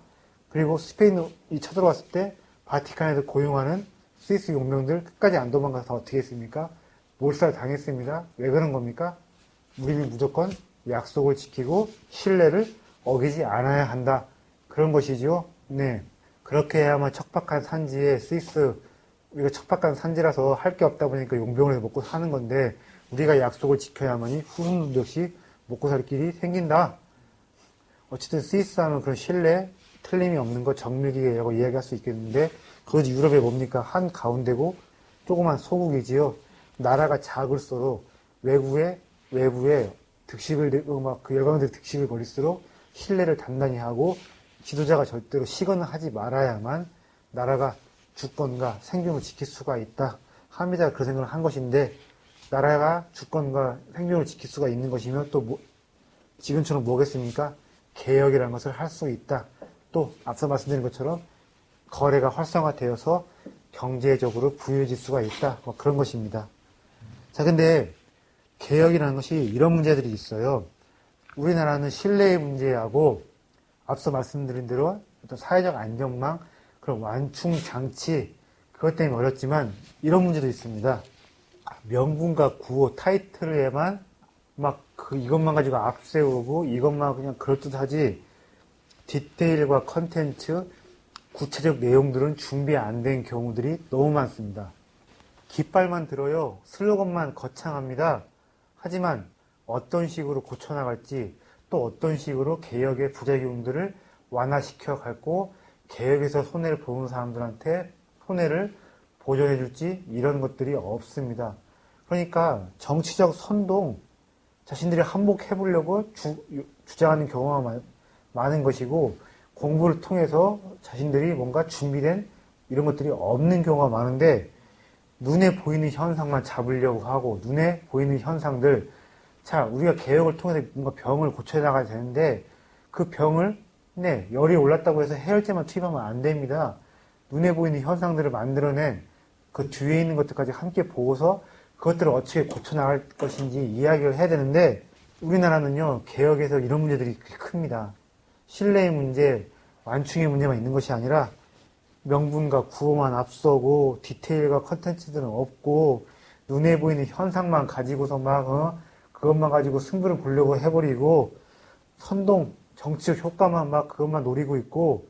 Speaker 1: 그리고 스페인이 쳐들어왔을 때 바티칸에서 고용하는 스위스 용병들 끝까지 안 도망가서 어떻게 했습니까? 몰살 당했습니다. 왜 그런 겁니까? 우리는 무조건 약속을 지키고 신뢰를 어기지 않아야 한다. 그런 것이지요. 네. 그렇게 해야만 척박한 산지에 스위스, 우리가 척박한 산지라서 할 게 없다 보니까 용병을 먹고 사는 건데 우리가 약속을 지켜야만이 후손들 역시 먹고 살 길이 생긴다. 어쨌든 스위스 하면 그런 신뢰, 틀림이 없는 거 정밀기계라고 이야기할 수 있겠는데 그것이 유럽에 뭡니까? 한 가운데고 조그만 소국이지요. 나라가 작을수록 외부에 득식을 막 그 열강들이 득식을 벌일수록 신뢰를 단단히 하고 지도자가 절대로 시건을 하지 말아야만 나라가 주권과 생존을 지킬 수가 있다. 한미자가 그 생각을 한 것인데 나라가 주권과 생존을 지킬 수가 있는 것이면 또 지금처럼 뭐겠습니까? 개혁이라는 것을 할 수 있다. 또 앞서 말씀드린 것처럼 거래가 활성화되어서 경제적으로 부유해질 수가 있다. 뭐 그런 것입니다. 자, 근데 개혁이라는 것이 이런 문제들이 있어요. 우리나라는 신뢰의 문제하고 앞서 말씀드린 대로 어떤 사회적 안정망, 그런 완충 장치, 그것 때문에 어렵지만 이런 문제도 있습니다. 명분과 구호, 타이틀에만 막 이것만 가지고 앞세우고 이것만 그냥 그럴듯하지 디테일과 컨텐츠, 구체적 내용들은 준비 안 된 경우들이 너무 많습니다. 깃발만 들어요. 슬로건만 거창합니다. 하지만 어떤 식으로 고쳐나갈지 또 어떤 식으로 개혁의 부작용들을 완화시켜 갈고 개혁에서 손해를 보는 사람들한테 손해를 보전해 줄지 이런 것들이 없습니다. 그러니까 정치적 선동, 자신들이 한복해 보려고 주장하는 경우가 많은 것이고 공부를 통해서 자신들이 뭔가 준비된 이런 것들이 없는 경우가 많은데 눈에 보이는 현상만 잡으려고 하고 눈에 보이는 현상들, 자, 우리가 개혁을 통해서 뭔가 병을 고쳐 나가야 되는데 그 병을 열이 올랐다고 해서 해열제만 투입하면 안 됩니다. 눈에 보이는 현상들을 만들어낸 그 뒤에 있는 것들까지 함께 보고서 그것들을 어떻게 고쳐 나갈 것인지 이야기를 해야 되는데 우리나라는요, 개혁에서 이런 문제들이 큽니다. 신뢰의 문제, 완충의 문제만 있는 것이 아니라 명분과 구호만 앞서고 디테일과 컨텐츠들은 없고 눈에 보이는 현상만 가지고서 막 그것만 가지고 승부를 보려고 해버리고 선동, 정치적 효과만 막 그것만 노리고 있고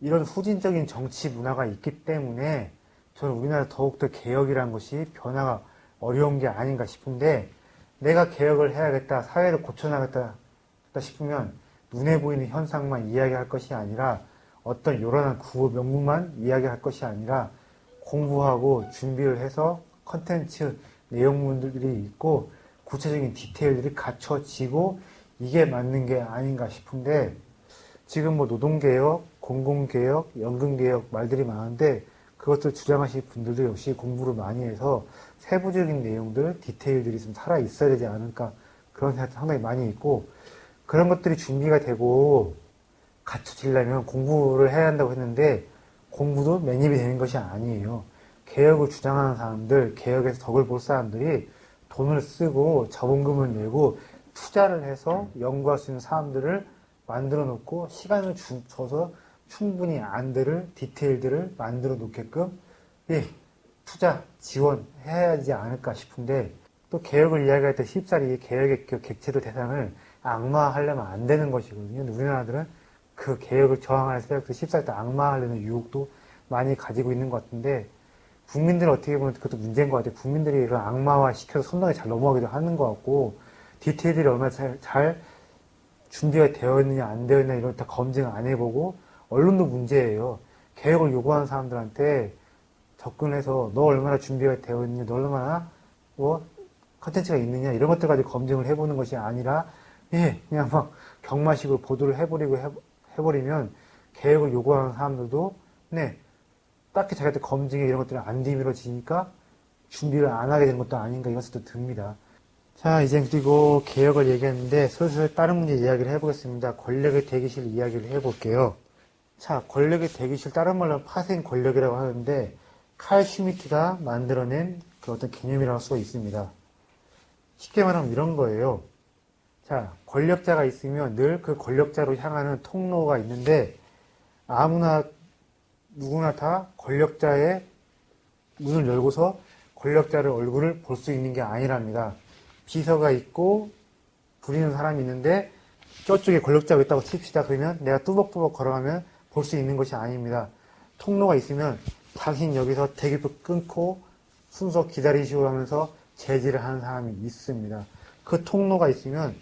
Speaker 1: 이런 후진적인 정치 문화가 있기 때문에 저는 우리나라 더욱더 개혁이라는 것이 변화가 어려운 게 아닌가 싶은데 내가 개혁을 해야겠다, 사회를 고쳐나가겠다 싶으면 눈에 보이는 현상만 이야기할 것이 아니라 어떤 요란한 구호 명분만 이야기할 것이 아니라 공부하고 준비를 해서 컨텐츠 내용물들이 있고 구체적인 디테일들이 갖춰지고 이게 맞는 게 아닌가 싶은데 지금 뭐 노동개혁, 공공개혁, 연금개혁 말들이 많은데 그것들 주장하실 분들도 역시 공부를 많이 해서 세부적인 내용들, 디테일들이 좀 살아있어야 되지 않을까 그런 생각이 상당히 많이 있고 그런 것들이 준비가 되고 갖춰지려면 공부를 해야 한다고 했는데 공부도 맨입이 되는 것이 아니에요. 개혁을 주장하는 사람들, 개혁에서 덕을 볼 사람들이 돈을 쓰고 자본금을 내고 투자를 해서 연구할 수 있는 사람들을 만들어 놓고 시간을 줘서 충분히 안들을, 디테일들을 만들어 놓게끔 투자, 지원해야 하지 않을까 싶은데 또 개혁을 이야기할 때 쉽사리 개혁의 그 객체적 대상을 악마화하려면 안 되는 것이거든요. 우리나라들은 그 개혁을 저항하는 세력들 쉽사리 또 악마화하려는 유혹도 많이 가지고 있는 것 같은데 국민들은 어떻게 보면 그것도 문제인 것 같아요. 국민들이 그 악마화 시켜서 선동에 잘 넘어가기도 하는 것 같고 디테일들이 얼마나 잘 준비가 되어 있느냐 안 되어 있느냐 이런 다 검증을 안 해보고 언론도 문제예요. 개혁을 요구하는 사람들한테 접근해서 너 얼마나 준비가 되어 있느냐 너 얼마나 컨텐츠가 있느냐 이런 것들까지 검증을 해보는 것이 아니라 예, 그냥 막 경마식으로 보도를 해버리면 개혁을 요구하는 사람들도 네, 딱히 자기한테 검증에 이런 것들을 안 뒤밀어지니까 준비를 안 하게 되는 것도 아닌가 이런 생각도 듭니다. 자, 이제 그리고 개혁을 얘기했는데 슬슬 다른 문제 이야기를 해보겠습니다. 권력의 대기실 이야기를 해볼게요. 자, 권력의 대기실 다른 말로 파생 권력이라고 하는데 칼 슈미트가 만들어낸 그 어떤 개념이라고 할 수가 있습니다. 쉽게 말하면 이런 거예요. 자, 권력자가 있으면 늘 그 권력자로 향하는 통로가 있는데 누구나 다 권력자의 문을 열고서 권력자의 얼굴을 볼 수 있는 게 아니랍니다. 비서가 있고 부리는 사람이 있는데 저쪽에 권력자가 있다고 칩시다. 그러면 내가 뚜벅뚜벅 걸어가면 볼 수 있는 것이 아닙니다. 통로가 있으면 당신 여기서 대기표 끊고 순서 기다리시오 하면서 제지를 하는 사람이 있습니다. 그 통로가 있으면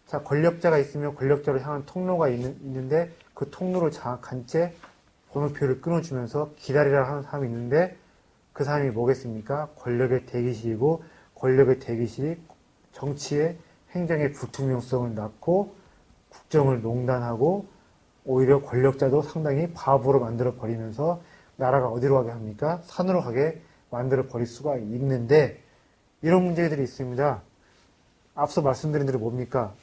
Speaker 1: 자, 권력자가 있으면 권력자로 향한 통로가 있는데 그 통로를 장악한 채 번호표를 끊어주면서 기다리라 하는 사람이 있는데 그 사람이 뭐겠습니까? 권력의 대기실이고 권력의 대기실이 정치의 행정의 불투명성을 낳고 국정을 농단하고 오히려 권력자도 상당히 바보로 만들어 버리면서 나라가 어디로 가게 합니까? 산으로 가게 만들어 버릴 수가 있는데 이런 문제들이 있습니다. 앞서 말씀드린 대로 뭡니까?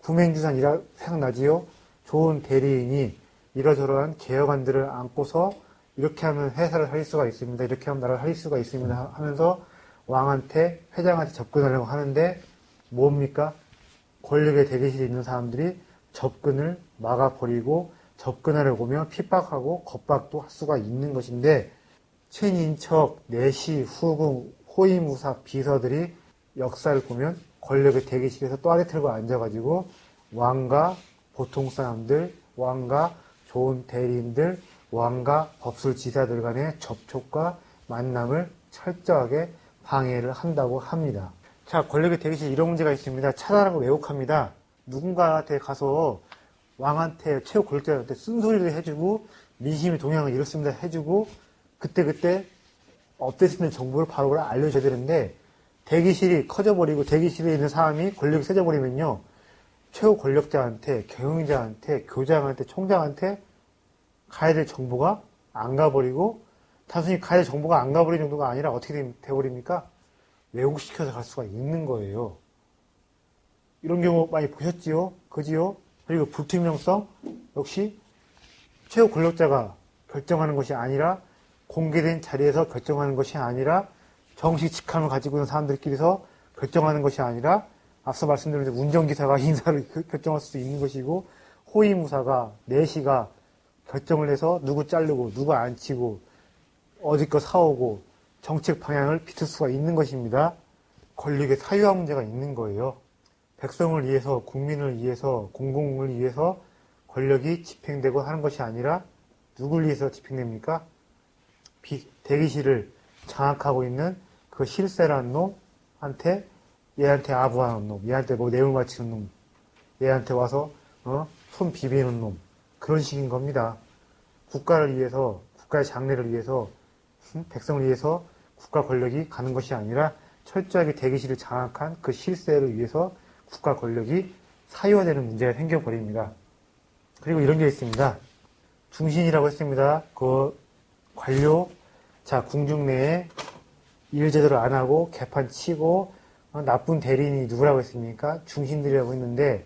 Speaker 1: 구맹주산 생각나지요? 좋은 대리인이 이러저러한 개혁안들을 안고서 이렇게 하면 회사를 살릴 수가 있습니다. 이렇게 하면 나라를 살릴 수가 있습니다. 하면서 왕한테, 회장한테 접근하려고 하는데 뭡니까? 권력의 대기실에 있는 사람들이 접근을 막아버리고 접근하려고 하면 핍박하고 겁박도 할 수가 있는 것인데 친인척, 내시, 후궁, 호위무사, 비서들이 역사를 보면 권력의 대기실에서 또아리 틀고 앉아가지고 왕과 보통 사람들, 왕과 좋은 대리인들, 왕과 법술지사들 간의 접촉과 만남을 철저하게 방해를 한다고 합니다. 자, 권력의 대기실 이런 문제가 있습니다. 차단하고 왜곡합니다. 누군가한테 가서 왕한테 최고 권력자한테 쓴소리를 해주고 민심이 동향을 이렇습니다 해주고 그때 업데이트된 정보를 바로 알려줘야 되는데 대기실이 커져버리고 대기실에 있는 사람이 권력이 세져버리면요. 최고 권력자한테, 경영자한테, 교장한테, 총장한테 가야 될 정보가 안 가버리고 단순히 가야 될 정보가 안 가버리는 정도가 아니라 어떻게 돼버립니까? 왜곡시켜서 갈 수가 있는 거예요. 이런 경우 많이 보셨지요? 그지요? 그리고 불투명성 역시 최고 권력자가 결정하는 것이 아니라 공개된 자리에서 결정하는 것이 아니라 정식 직함을 가지고 있는 사람들끼리서 결정하는 것이 아니라 앞서 말씀드린 운전기사가 인사를 결정할 수도 있는 것이고 호위무사가 내시가 결정을 해서 누구 자르고 누구 안 치고 어디 거 사오고 정책 방향을 비틀 수가 있는 것입니다. 권력의 사유화 문제가 있는 거예요. 백성을 위해서 국민을 위해서 공공을 위해서 권력이 집행되고 하는 것이 아니라 누굴 위해서 집행됩니까? 대기실을 장악하고 있는 그 실세라는 놈한테 얘한테 아부하는 놈, 얘한테 뭐 뇌물 바치는 놈, 얘한테 와서 손 비비는 놈 그런 식인 겁니다. 국가를 위해서 국가의 장래를 위해서 백성을 위해서 국가 권력이 가는 것이 아니라 철저하게 대기실을 장악한 그 실세를 위해서 국가 권력이 사유화되는 문제가 생겨버립니다. 그리고 이런 게 있습니다. 중신이라고 했습니다. 그 관료, 자, 궁중 내에 일 제대로 안 하고 개판 치고 나쁜 대리인이 누구라고 했습니까? 중신들이라고 했는데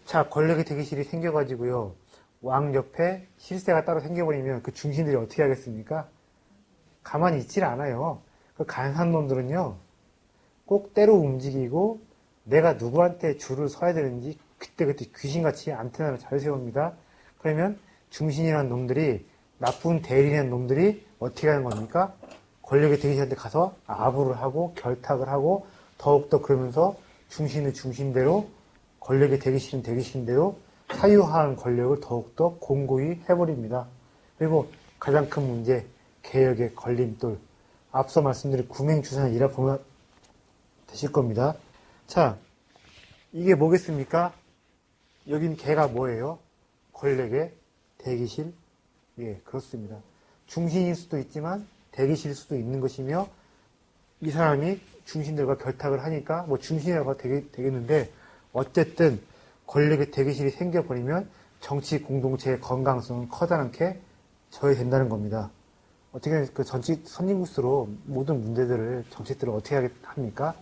Speaker 1: 자, 권력의 대기실이 생겨가지고요. 왕 옆에 실세가 따로 생겨버리면 그 중신들이 어떻게 하겠습니까? 가만히 있질 않아요. 그 간사한 놈들은요. 꼭 때로 움직이고 내가 누구한테 줄을 서야 되는지 그때그때 귀신같이 안테나를 잘 세웁니다. 그러면 중신이라는 놈들이 나쁜 대리인이라는 놈들이 어떻게 하는 겁니까? 권력의 대기실한테 가서 아부를 하고 결탁을 하고 더욱더 그러면서 중신은 중신대로 권력의 대기실은 대기실대로 사유화한 권력을 더욱더 공고히 해버립니다. 그리고 가장 큰 문제, 개혁의 걸림돌. 앞서 말씀드린 구맹주산을 일화 보면 되실 겁니다. 자, 이게 뭐겠습니까? 여긴 개가 뭐예요? 권력의 대기실? 예, 그렇습니다. 중심일 수도 있지만 대기실일 수도 있는 것이며 이 사람이 중신들과 결탁을 하니까 뭐 중신이라고 되겠는데 어쨌든 권력의 대기실이 생겨버리면 정치 공동체의 건강성은 커다랗게 저해된다는 겁니다. 어떻게 그 정치 선진국수로 모든 문제들을 정치들을 어떻게 합니까?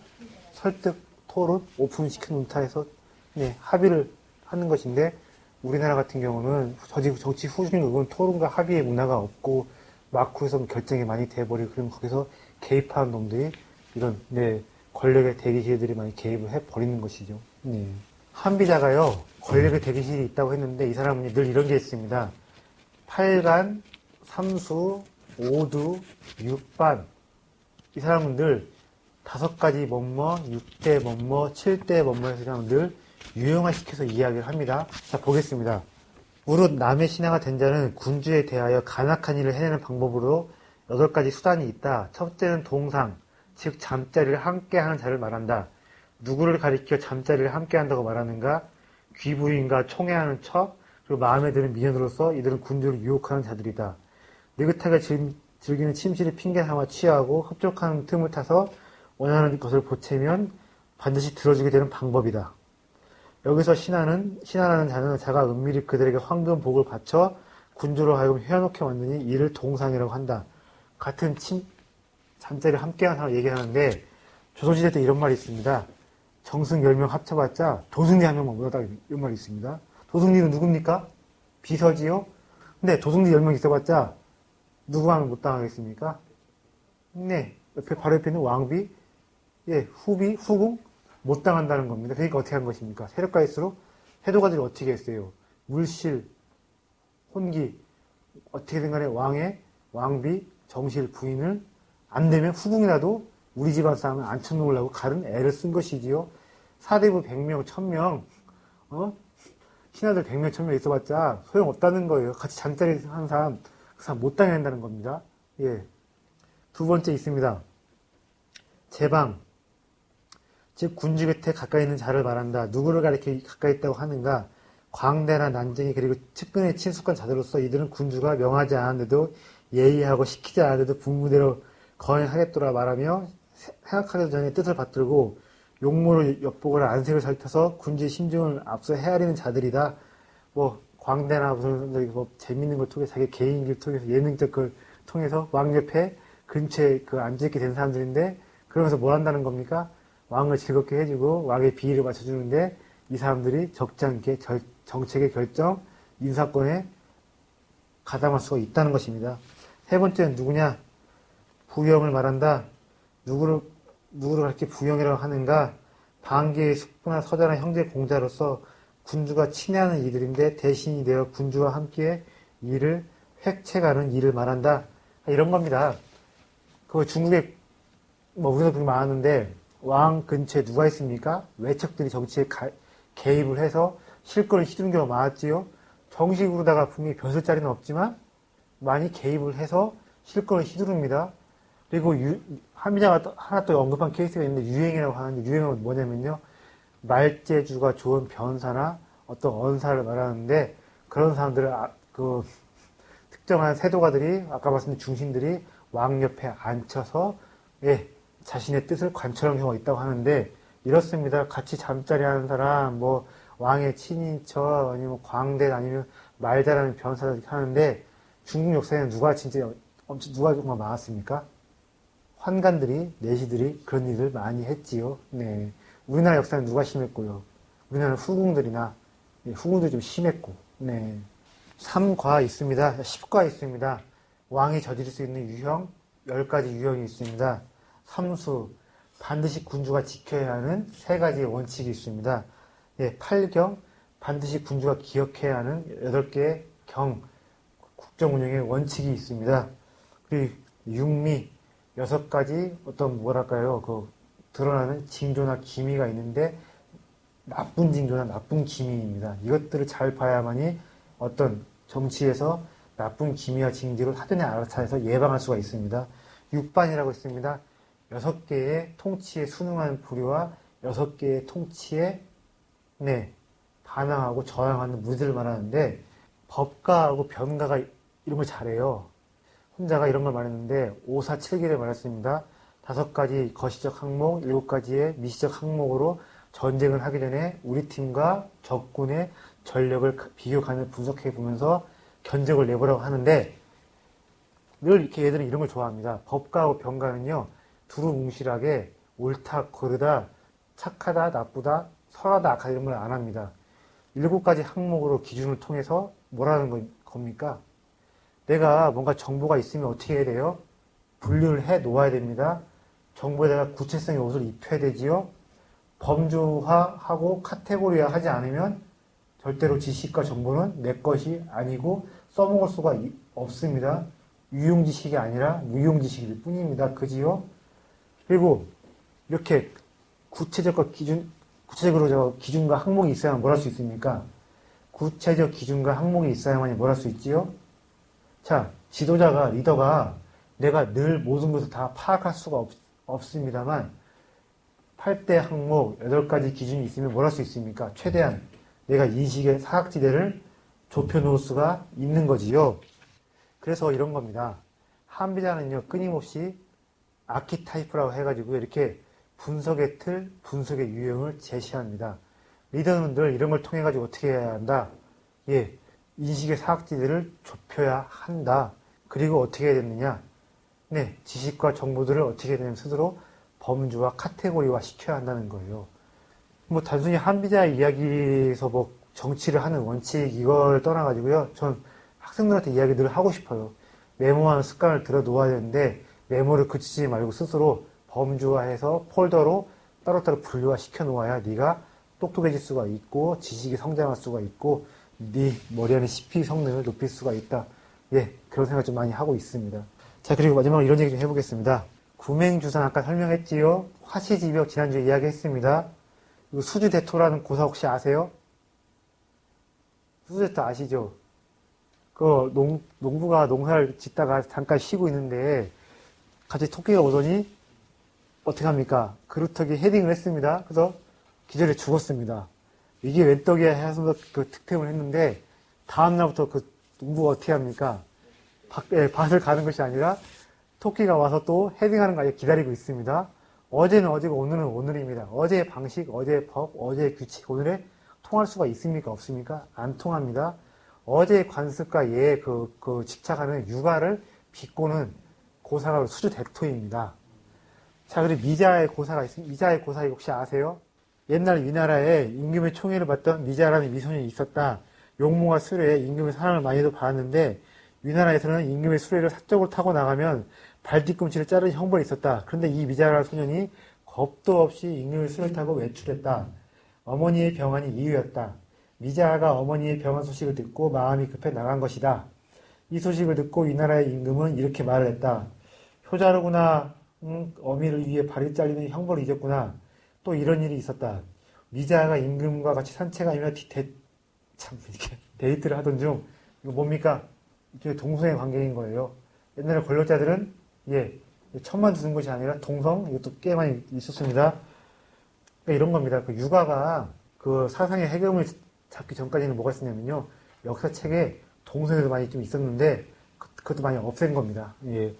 Speaker 1: 설득, 토론, 오픈시켜 놓다 해서 합의를 하는 것인데 우리나라 같은 경우는 정치 후진국은 토론과 합의의 문화가 없고 마쿠에서 결정이 많이 돼버리고 그러면 거기서 개입하는 놈들이 이런 권력의 대기실들이 많이 개입을 해버리는 것이죠. 한비자가요 권력의 대기실이 있다고 했는데 이 사람은 늘 이런 게 있습니다. 8간, 3수, 5두, 6반 이 사람은 늘 5가지 뭐뭐, 6대 뭐뭐, 7대 뭐뭐 해서 그냥 늘 유형화시켜서 이야기를 합니다. 자 보겠습니다. 무릇 남의 신하가 된 자는 군주에 대하여 간악한 일을 해내는 방법으로 8가지 수단이 있다. 첫째는 동상, 즉 잠자리를 함께하는 자를 말한다. 누구를 가리켜 잠자리를 함께한다고 말하는가? 귀부인과 총애하는 척, 그리고 마음에 드는 미녀로서 이들은 군주를 유혹하는 자들이다. 느긋하게 즐기는 침실을 핑계 삼아 취하고 흡족한 틈을 타서 원하는 것을 보채면 반드시 들어주게 되는 방법이다. 여기서 신하라는 자는 자가 은밀히 그들에게 황금 복을 바쳐 군주로 하여금 헤어놓게 만드니 이를 동상이라고 한다. 같은 잠자리를 함께하는 사람을 얘기하는데 조선시대 때 이런 말이 있습니다. 정승 10명 합쳐봤자 도승리 1명만 못하다 이런 말이 있습니다. 도승리는 누굽니까? 비서지요? 근데 도승리 10명 있어봤자 누구 하면 못 당하겠습니까? 바로 옆에 있는 왕비, 후비, 후궁 못 당한다는 겁니다. 그러니까 어떻게 한 것입니까? 세력가일수록 해도가들이 어떻게 했어요? 물실, 혼기, 어떻게든 간에 왕비, 정실, 부인을 안 되면 후궁이라도 우리 집안 사람을 앉혀놓으려고 가른 애를 쓴 것이지요. 사대부 100명, 1000명, 신하들 100명, 1000명 있어봤자 소용없다는 거예요. 같이 잠자리 하는 사람, 그 사람 못 당해낸다는 겁니다. 두 번째 있습니다. 제방, 즉 군주 곁에 가까이 있는 자를 말한다. 누구를 가리켜 가까이 있다고 하는가? 광대나 난쟁이 그리고 측근에 친숙한 자들로서 이들은 군주가 명하지 않았는데도 예의하고 시키지 않았는데도 분무대로 거행하겠더라 말하며 생각하기도 전에 뜻을 받들고 용모를 엿보거나 안색을 살펴서 군주의 심중을 앞서 헤아리는 자들이다. 광대나 무슨 재밌는 걸 통해서 자기 개인기를 통해서 예능적 걸 통해서 왕 옆에 근처에 앉아있게 된 사람들인데 그러면서 뭘 한다는 겁니까? 왕을 즐겁게 해주고 왕의 비위를 맞춰주는데 이 사람들이 적지 않게 정책의 결정, 인사권에 가담할 수가 있다는 것입니다. 세 번째는 누구냐? 부형을 말한다. 누구를 그렇게 부형이라고 하는가? 반계의 숙부나 서자나 형제 공자로서 군주가 친애하는 이들인데 대신이 되어 군주와 함께 이를 획책하는 일을 말한다. 이런 겁니다. 중국에 우리나라 그렇게 많았는데 왕 근처에 누가 있습니까? 외척들이 정치에 개입을 해서 실권을 휘두른 경우가 많았지요. 정식으로다가 분명히 벼슬 자리는 없지만 많이 개입을 해서 실권을 휘두릅니다. 그리고 한미자가 하나 또 언급한 케이스가 있는데 유행이라고 하는데 유행은 뭐냐면요. 말재주가 좋은 변사나 어떤 언사를 말하는데 그런 사람들을 특정한 세도가들이 아까 말씀드린 중신들이 왕 옆에 앉혀서 자신의 뜻을 관철하는 경우가 있다고 하는데 이렇습니다. 같이 잠자리 하는 사람 왕의 친인척 아니면 광대 아니면 말 잘하는 변사들 이렇게 하는데 중국 역사에는 누가 정말 많았습니까? 환관들이 내시들이 그런 일을 많이 했지요. 우리나라 역사는 누가 심했고요. 우리나라는 후궁들이 좀 심했고. 3과 있습니다. 10과 있습니다. 왕이 저지를 수 있는 유형 10가지 유형이 있습니다. 3수 반드시 군주가 지켜야 하는 3가지의 원칙이 있습니다. 8경 반드시 군주가 기억해야 하는 8개의 국정 운영의 원칙이 있습니다. 그리고 6미 6가지 드러나는 징조나 기미가 있는데 나쁜 징조나 나쁜 기미입니다. 이것들을 잘 봐야만이 어떤 정치에서 나쁜 기미와 징조를 사전에 알아차려서 예방할 수가 있습니다. 6반이라고 있습니다. 6개의 통치에 순응하는 부류와 6개의 통치에 반항하고 저항하는 무리들을 말하는데 법가하고 변가가 이런 걸 잘해요. 혼자가 이런 걸 말했는데 547기를 말했습니다. 5가지 거시적 항목, 7가지의 미시적 항목으로 전쟁을 하기 전에 우리 팀과 적군의 전력을 비교간을 분석해 보면서 견적을 내보라고 하는데, 늘 이렇게 얘들은 이런 걸 좋아합니다. 법가하고 병가는요, 두루뭉실하게 옳다, 그르다, 착하다, 나쁘다, 선하다, 악하다 이런 걸 안 합니다. 7가지 항목으로 기준을 통해서 뭐라는 겁니까? 내가 뭔가 정보가 있으면 어떻게 해야 돼요? 분류를 해 놓아야 됩니다. 정보에다가 구체성의 옷을 입혀야 되지요. 범주화하고 카테고리화 하지 않으면 절대로 지식과 정보는 내 것이 아니고 써먹을 수가 없습니다. 유용지식이 아니라 무용지식일 뿐입니다. 그지요? 그리고 이렇게 구체적으로 기준과 항목이 있어야만 뭘 할 수 있습니까? 구체적 기준과 항목이 있어야만이 뭘 할 수 있지요? 자, 지도자가, 리더가 내가 늘 모든 것을 다 파악할 수가 없습니다만 8대 항목, 8가지 기준이 있으면 뭘 할 수 있습니까? 최대한 내가 인식의 사각지대를 좁혀놓을 수가 있는 거지요. 그래서 이런 겁니다. 한비자는요, 끊임없이 아키타이프라고 해가지고 이렇게 분석의 틀, 분석의 유형을 제시합니다. 리더는 늘 이런 걸 통해가지고 어떻게 해야 한다? 예, 인식의 사각지대를 좁혀야 한다. 그리고 어떻게 해야 되느냐? 네, 지식과 정보들을 어떻게 해야 되냐면 스스로 범주와 카테고리화 시켜야 한다는 거예요. 뭐 단순히 한비자의 이야기에서 뭐 정치를 하는 원칙 이걸 떠나가지고요. 전 학생들한테 이야기 늘 하고 싶어요. 메모하는 습관을 들어 놓아야 되는데 메모를 그치지 말고 스스로 범주화해서 폴더로 따로따로 분류화 시켜 놓아야 네가 똑똑해질 수가 있고 지식이 성장할 수가 있고 네 머리 안에 CPU 성능을 높일 수가 있다. 예, 그런 생각 좀 많이 하고 있습니다. 자, 그리고 마지막으로 이런 얘기 좀 해보겠습니다. 구맹주산 아까 설명했지요. 화시지벽 지난주에 이야기했습니다. 수주대토라는 고사 혹시 아세요? 수주대토 아시죠? 그 농부가 농사를 짓다가 잠깐 쉬고 있는데 갑자기 토끼가 오더니 어떻게 합니까? 그루터기 헤딩을 했습니다. 그래서 기절해 죽었습니다. 이게 웬 떡이야 해서 그 득템을 했는데 다음날부터 그 농부가 어떻게 합니까? 밭을 가는 것이 아니라 토끼가 와서 또 헤딩하는 거 기다리고 있습니다. 어제는 어제고 오늘은 오늘입니다. 어제의 방식, 어제의 법, 어제의 규칙, 오늘에 통할 수가 있습니까? 없습니까? 안 통합니다. 어제의 관습과 예에 집착하는 육아를 비꼬는 고사가 수주대토입니다. 자, 그리고 미자의 고사가 있습니다. 미자의 고사 혹시 아세요? 옛날 위나라에 임금의 총애를 받던 미자라는 미소년이 있었다. 용모가 수레에 임금의 사랑을 많이도 받았는데 위나라에서는 임금의 수레를 사적으로 타고 나가면 발 뒤꿈치를 자르는 형벌이 있었다. 그런데 이 미자라는 소년이 겁도 없이 임금의 수레를 타고 외출했다. 어머니의 병환이 이유였다. 미자가 어머니의 병환 소식을 듣고 마음이 급해 나간 것이다. 이 소식을 듣고 위나라의 임금은 이렇게 말을 했다. 효자르구나. 어미를 위해 발이 잘리는 형벌을 잊었구나. 또 이런 일이 있었다. 미자가 임금과 같이 산책하며 이렇게 데이트를 하던 중 이거 뭡니까? 이게 동성애 관계인 거예요. 옛날에 권력자들은 천만 두는 것이 아니라 동성 이것도 꽤 많이 있었습니다. 그러니까 이런 겁니다. 그 육아가 그 사상의 해결을 잡기 전까지는 뭐가 있었냐면요. 역사책에 동성애도 많이 좀 있었는데 그것도 많이 없앤 겁니다. 예.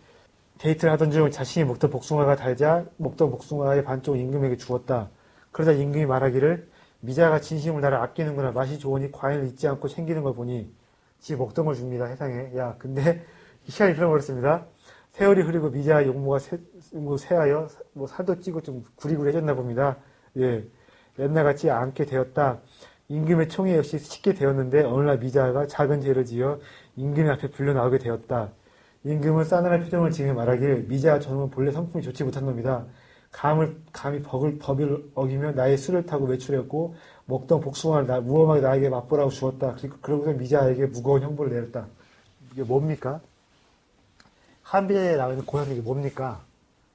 Speaker 1: 데이트를 하던 중 자신이 먹던 복숭아가 달자 먹던 복숭아의 반쪽을 임금에게 주었다. 그러다 임금이 말하기를 미자가 진심을 나를 아끼는구나. 맛이 좋으니 과인을 잊지 않고 챙기는 걸 보니 지 먹던 걸 줍니다. 세상에. 야, 근데 시간이 흘러버렸습니다. 세월이 흐르고 미자의 용모가 쇠하여 살도 찌고 좀 구리구리해졌나 봅니다. 예, 옛날같이 않게 되었다. 임금의 총애 역시 식게 되었는데 어느 날 미자가 작은 죄를 지어 임금의 앞에 불려 나오게 되었다. 임금은 싸늘한 표정을 지으며 말하길 미자와 저놈은 본래 성품이 좋지 못한 놈이다. 감히 법을 어기며 나의 수를 타고 외출했고 먹던 복숭아를 무엄하게 나에게 맛보라고 주었다. 그러고서 미자에게 무거운 형벌을 내렸다. 이게 뭡니까? 한비자에 나오는 고사는 이게 뭡니까?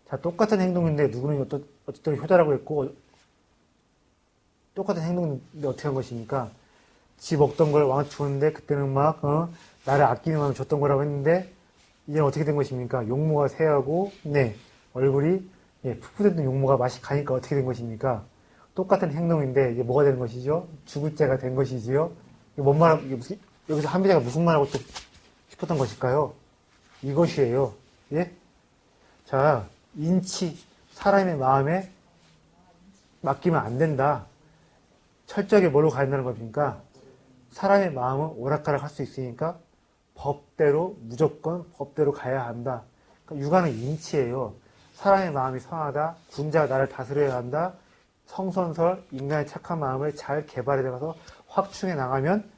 Speaker 1: 자, 똑같은 행동인데 누구는 어쨌든 효자라고 했고 똑같은 행동인데 어떻게 한 것입니까? 지 먹던 걸 왕한테 주었는데 그때는 나를 아끼는 마음을 줬던 거라고 했는데 이제는 어떻게 된 것입니까? 용모가 새하고 얼굴이 푸푸대던 용모가 맛이 가니까 어떻게 된 것입니까? 똑같은 행동인데 이게 뭐가 되는 것이죠? 죽을 죄가 된 것이지요? 이게 뭔 말, 여기서 한비자가 무슨 말하고 또 싶었던 것일까요? 이것이에요. 예? 자, 인치, 사람의 마음에 맡기면 안 된다. 철저하게 뭘로 가야 된다는 겁니까? 사람의 마음은 오락가락 할 수 있으니까 법대로, 무조건 법대로 가야 한다. 그러니까 육아는 인치예요. 사람의 마음이 선하다. 군자가 나를 다스려야 한다. 성선설, 인간의 착한 마음을 잘 개발해 나가서 확충해 나가면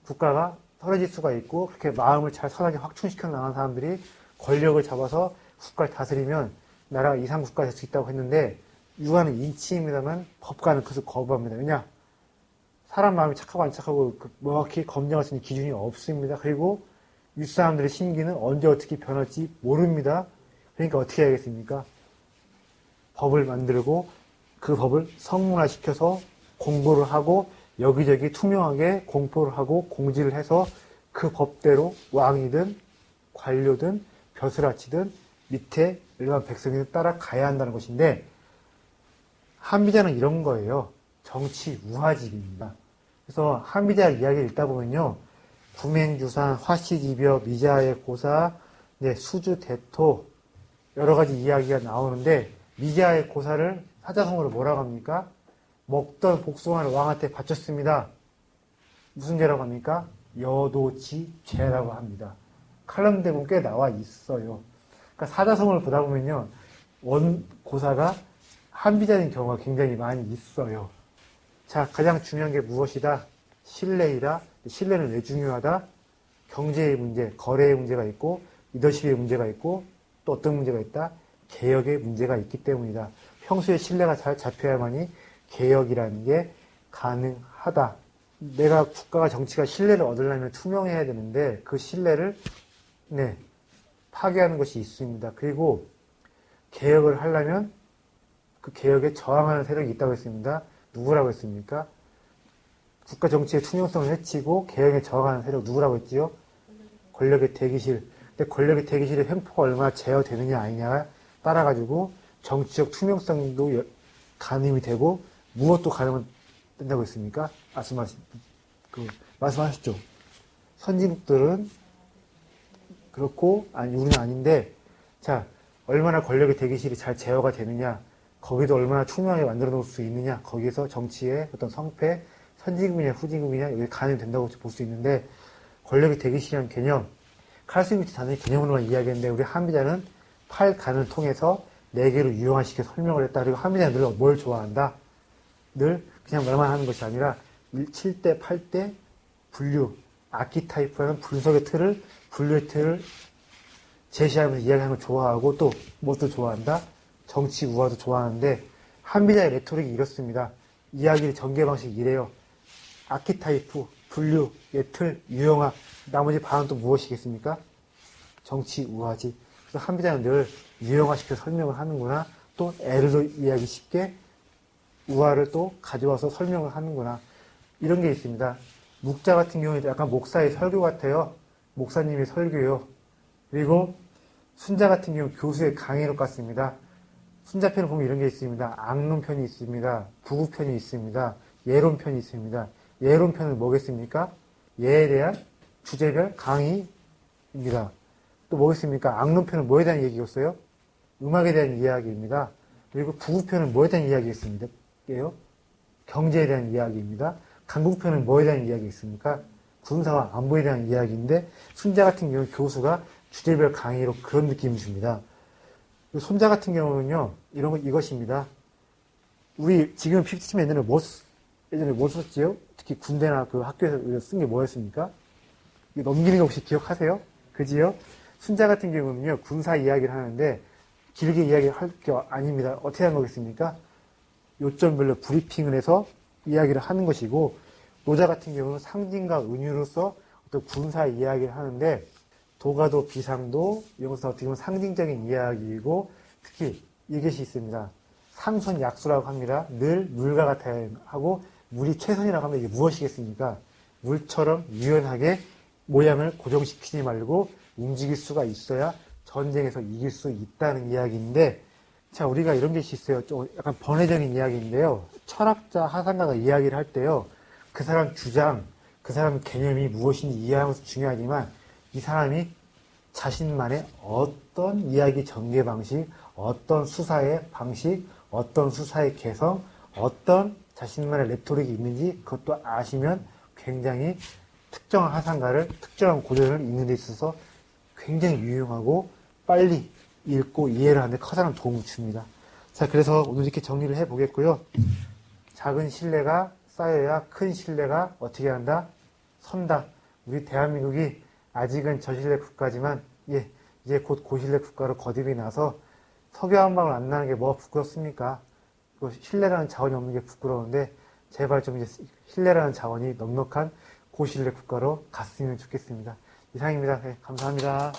Speaker 1: 국가가 선해질 수가 있고, 그렇게 마음을 잘 선하게 확충시켜 나가는 사람들이 권력을 잡아서 국가를 다스리면 나라가 이상국가가 될 수 있다고 했는데, 육아는 인치입니다만 법가는 그것을 거부합니다. 왜냐? 사람 마음이 착하고 안 착하고 명확히 검증할 수 있는 기준이 없습니다. 그리고 윗사람들의 심기는 언제 어떻게 변할지 모릅니다. 그러니까 어떻게 해야겠습니까? 법을 만들고 그 법을 성문화시켜서 공부를 하고 여기저기 투명하게 공포를 하고 공지를 해서 그 법대로 왕이든 관료든 벼슬아치든 밑에 일반 백성이 따라가야 한다는 것인데, 한비자는 이런 거예요. 정치 우화집입니다. 그래서 한비자 이야기를 읽다 보면요, 구맹주산, 화씨지벼, 미자의 고사, 수주 대토 여러 가지 이야기가 나오는데, 미자의 고사를 사자성어로 뭐라고 합니까? 먹던 복숭아를 왕한테 바쳤습니다. 무슨 죄라고 합니까? 여도지 죄라고 합니다. 칼럼 대본 꽤 나와 있어요. 그러니까 사자성어를 보다 보면요, 원 고사가 한비자인 경우가 굉장히 많이 있어요. 자, 가장 중요한 게 무엇이다? 신뢰이다. 신뢰는 왜 중요하다? 경제의 문제, 거래의 문제가 있고, 리더십의 문제가 있고, 또 어떤 문제가 있다? 개혁의 문제가 있기 때문이다. 평소에 신뢰가 잘 잡혀야만이 개혁이라는 게 가능하다. 내가 국가가 정치가 신뢰를 얻으려면 투명해야 되는데 그 신뢰를 파괴하는 것이 있습니다. 그리고 개혁을 하려면 그 개혁에 저항하는 세력이 있다고 했습니다. 누구라고 했습니까? 국가 정치의 투명성을 해치고 개혁에 저항하는 세력 누구라고 했지요? 권력의 대기실. 근데 권력의 대기실의 횡포가 얼마나 제어되느냐 아니냐에 따라가지고 정치적 투명성도 가늠이 되고 무엇도 가늠은 된다고 했습니까? 말씀하셨죠. 선진국들은 그렇고, 우리는 아닌데, 자, 얼마나 권력의 대기실이 잘 제어가 되느냐, 거기도 얼마나 투명하게 만들어 놓을 수 있느냐, 거기에서 정치의 어떤 성패, 선진국이냐 후진국이냐, 여기 가늠이 된다고 볼 수 있는데, 권력의 대기실이라는 개념, 칼슘 밑에 단순히 개념으로만 이야기했는데, 우리 한비자는 8간을 통해서 4개로 유형화시켜 설명을 했다. 그리고 한비자는 늘 뭘 좋아한다? 늘 그냥 말만 하는 것이 아니라 7대, 8대 분류, 아키타이프라는 분석의 틀을, 분류의 틀을 제시하면서 이야기하는 걸 좋아하고, 또 무엇도 좋아한다? 정치 우화도 좋아하는데, 한비자의 레토릭이 이렇습니다. 이야기의 전개 방식이 이래요. 아키타이프, 분류, 예틀, 유형화, 나머지 반은 또 무엇이겠습니까? 정치 우화지. 그래서 한비자는 늘 유형화시켜 설명을 하는구나. 또 애를 이야기 쉽게 우화를 또 가져와서 설명을 하는구나. 이런 게 있습니다. 묵자 같은 경우에도 약간 목사의 설교 같아요. 목사님의 설교요. 그리고 순자 같은 경우 교수의 강의로 같습니다. 순자편을 보면 이런 게 있습니다. 악론편이 있습니다. 부구편이 있습니다. 예론편이 있습니다. 예론편은 뭐겠습니까? 예에 대한 주제별 강의입니다. 또 뭐겠습니까? 악론편은 뭐에 대한 얘기였어요? 음악에 대한 이야기입니다. 그리고 부구편은 뭐에 대한 이야기겠습니까? 경제에 대한 이야기입니다. 강국편은 뭐에 대한 이야기겠습니까? 군사와 안보에 대한 이야기인데, 순자 같은 경우는 교수가 주제별 강의로 그런 느낌을 줍니다. 손자 같은 경우는요, 이것입니다. 우리 지금 PPT 예전에 뭐 썼지요? 특히 군대나 그 학교에서 쓴 게 뭐였습니까? 넘기는 거 혹시 기억하세요? 그지요? 순자 같은 경우는요, 군사 이야기를 하는데, 길게 이야기할 게 아닙니다. 어떻게 한 거겠습니까? 요점별로 브리핑을 해서 이야기를 하는 것이고, 노자 같은 경우는 상징과 은유로서 어떤 군사 이야기를 하는데, 도가도 비상도 이것은 어떻게 보면 상징적인 이야기이고, 특히 이것이 있습니다. 상선약수라고 합니다. 늘 물과 같아야 하고, 물이 최선이라고 하면 이게 무엇이겠습니까? 물처럼 유연하게 모양을 고정시키지 말고 움직일 수가 있어야 전쟁에서 이길 수 있다는 이야기인데, 자, 우리가 이런 게 있어요. 좀 약간 번외적인 이야기인데요. 철학자, 하상가가 이야기를 할 때요, 그 사람 주장, 그 사람 개념이 무엇인지 이해하는 것도 중요하지만, 이 사람이 자신만의 어떤 이야기 전개 방식, 어떤 수사의 방식, 어떤 수사의 개성, 어떤 자신만의 레토릭이 있는지 그것도 아시면 굉장히 특정한 화상가를, 특정한 고전을 읽는 데 있어서 굉장히 유용하고 빨리 읽고 이해를 하는 데 커다란 도움을 줍니다. 자, 그래서 오늘 이렇게 정리를 해 보겠고요. 작은 신뢰가 쌓여야 큰 신뢰가 어떻게 한다? 선다. 우리 대한민국이 아직은 저신뢰 국가지만, 예, 이제 곧 고신뢰 국가로 거듭이 나서 석유 한 방울 안 나는 게 뭐가 부끄럽습니까? 신뢰라는 자원이 없는 게 부끄러운데, 제발 좀 이제 신뢰라는 자원이 넉넉한 고신뢰 국가로 갔으면 좋겠습니다. 이상입니다. 네, 감사합니다.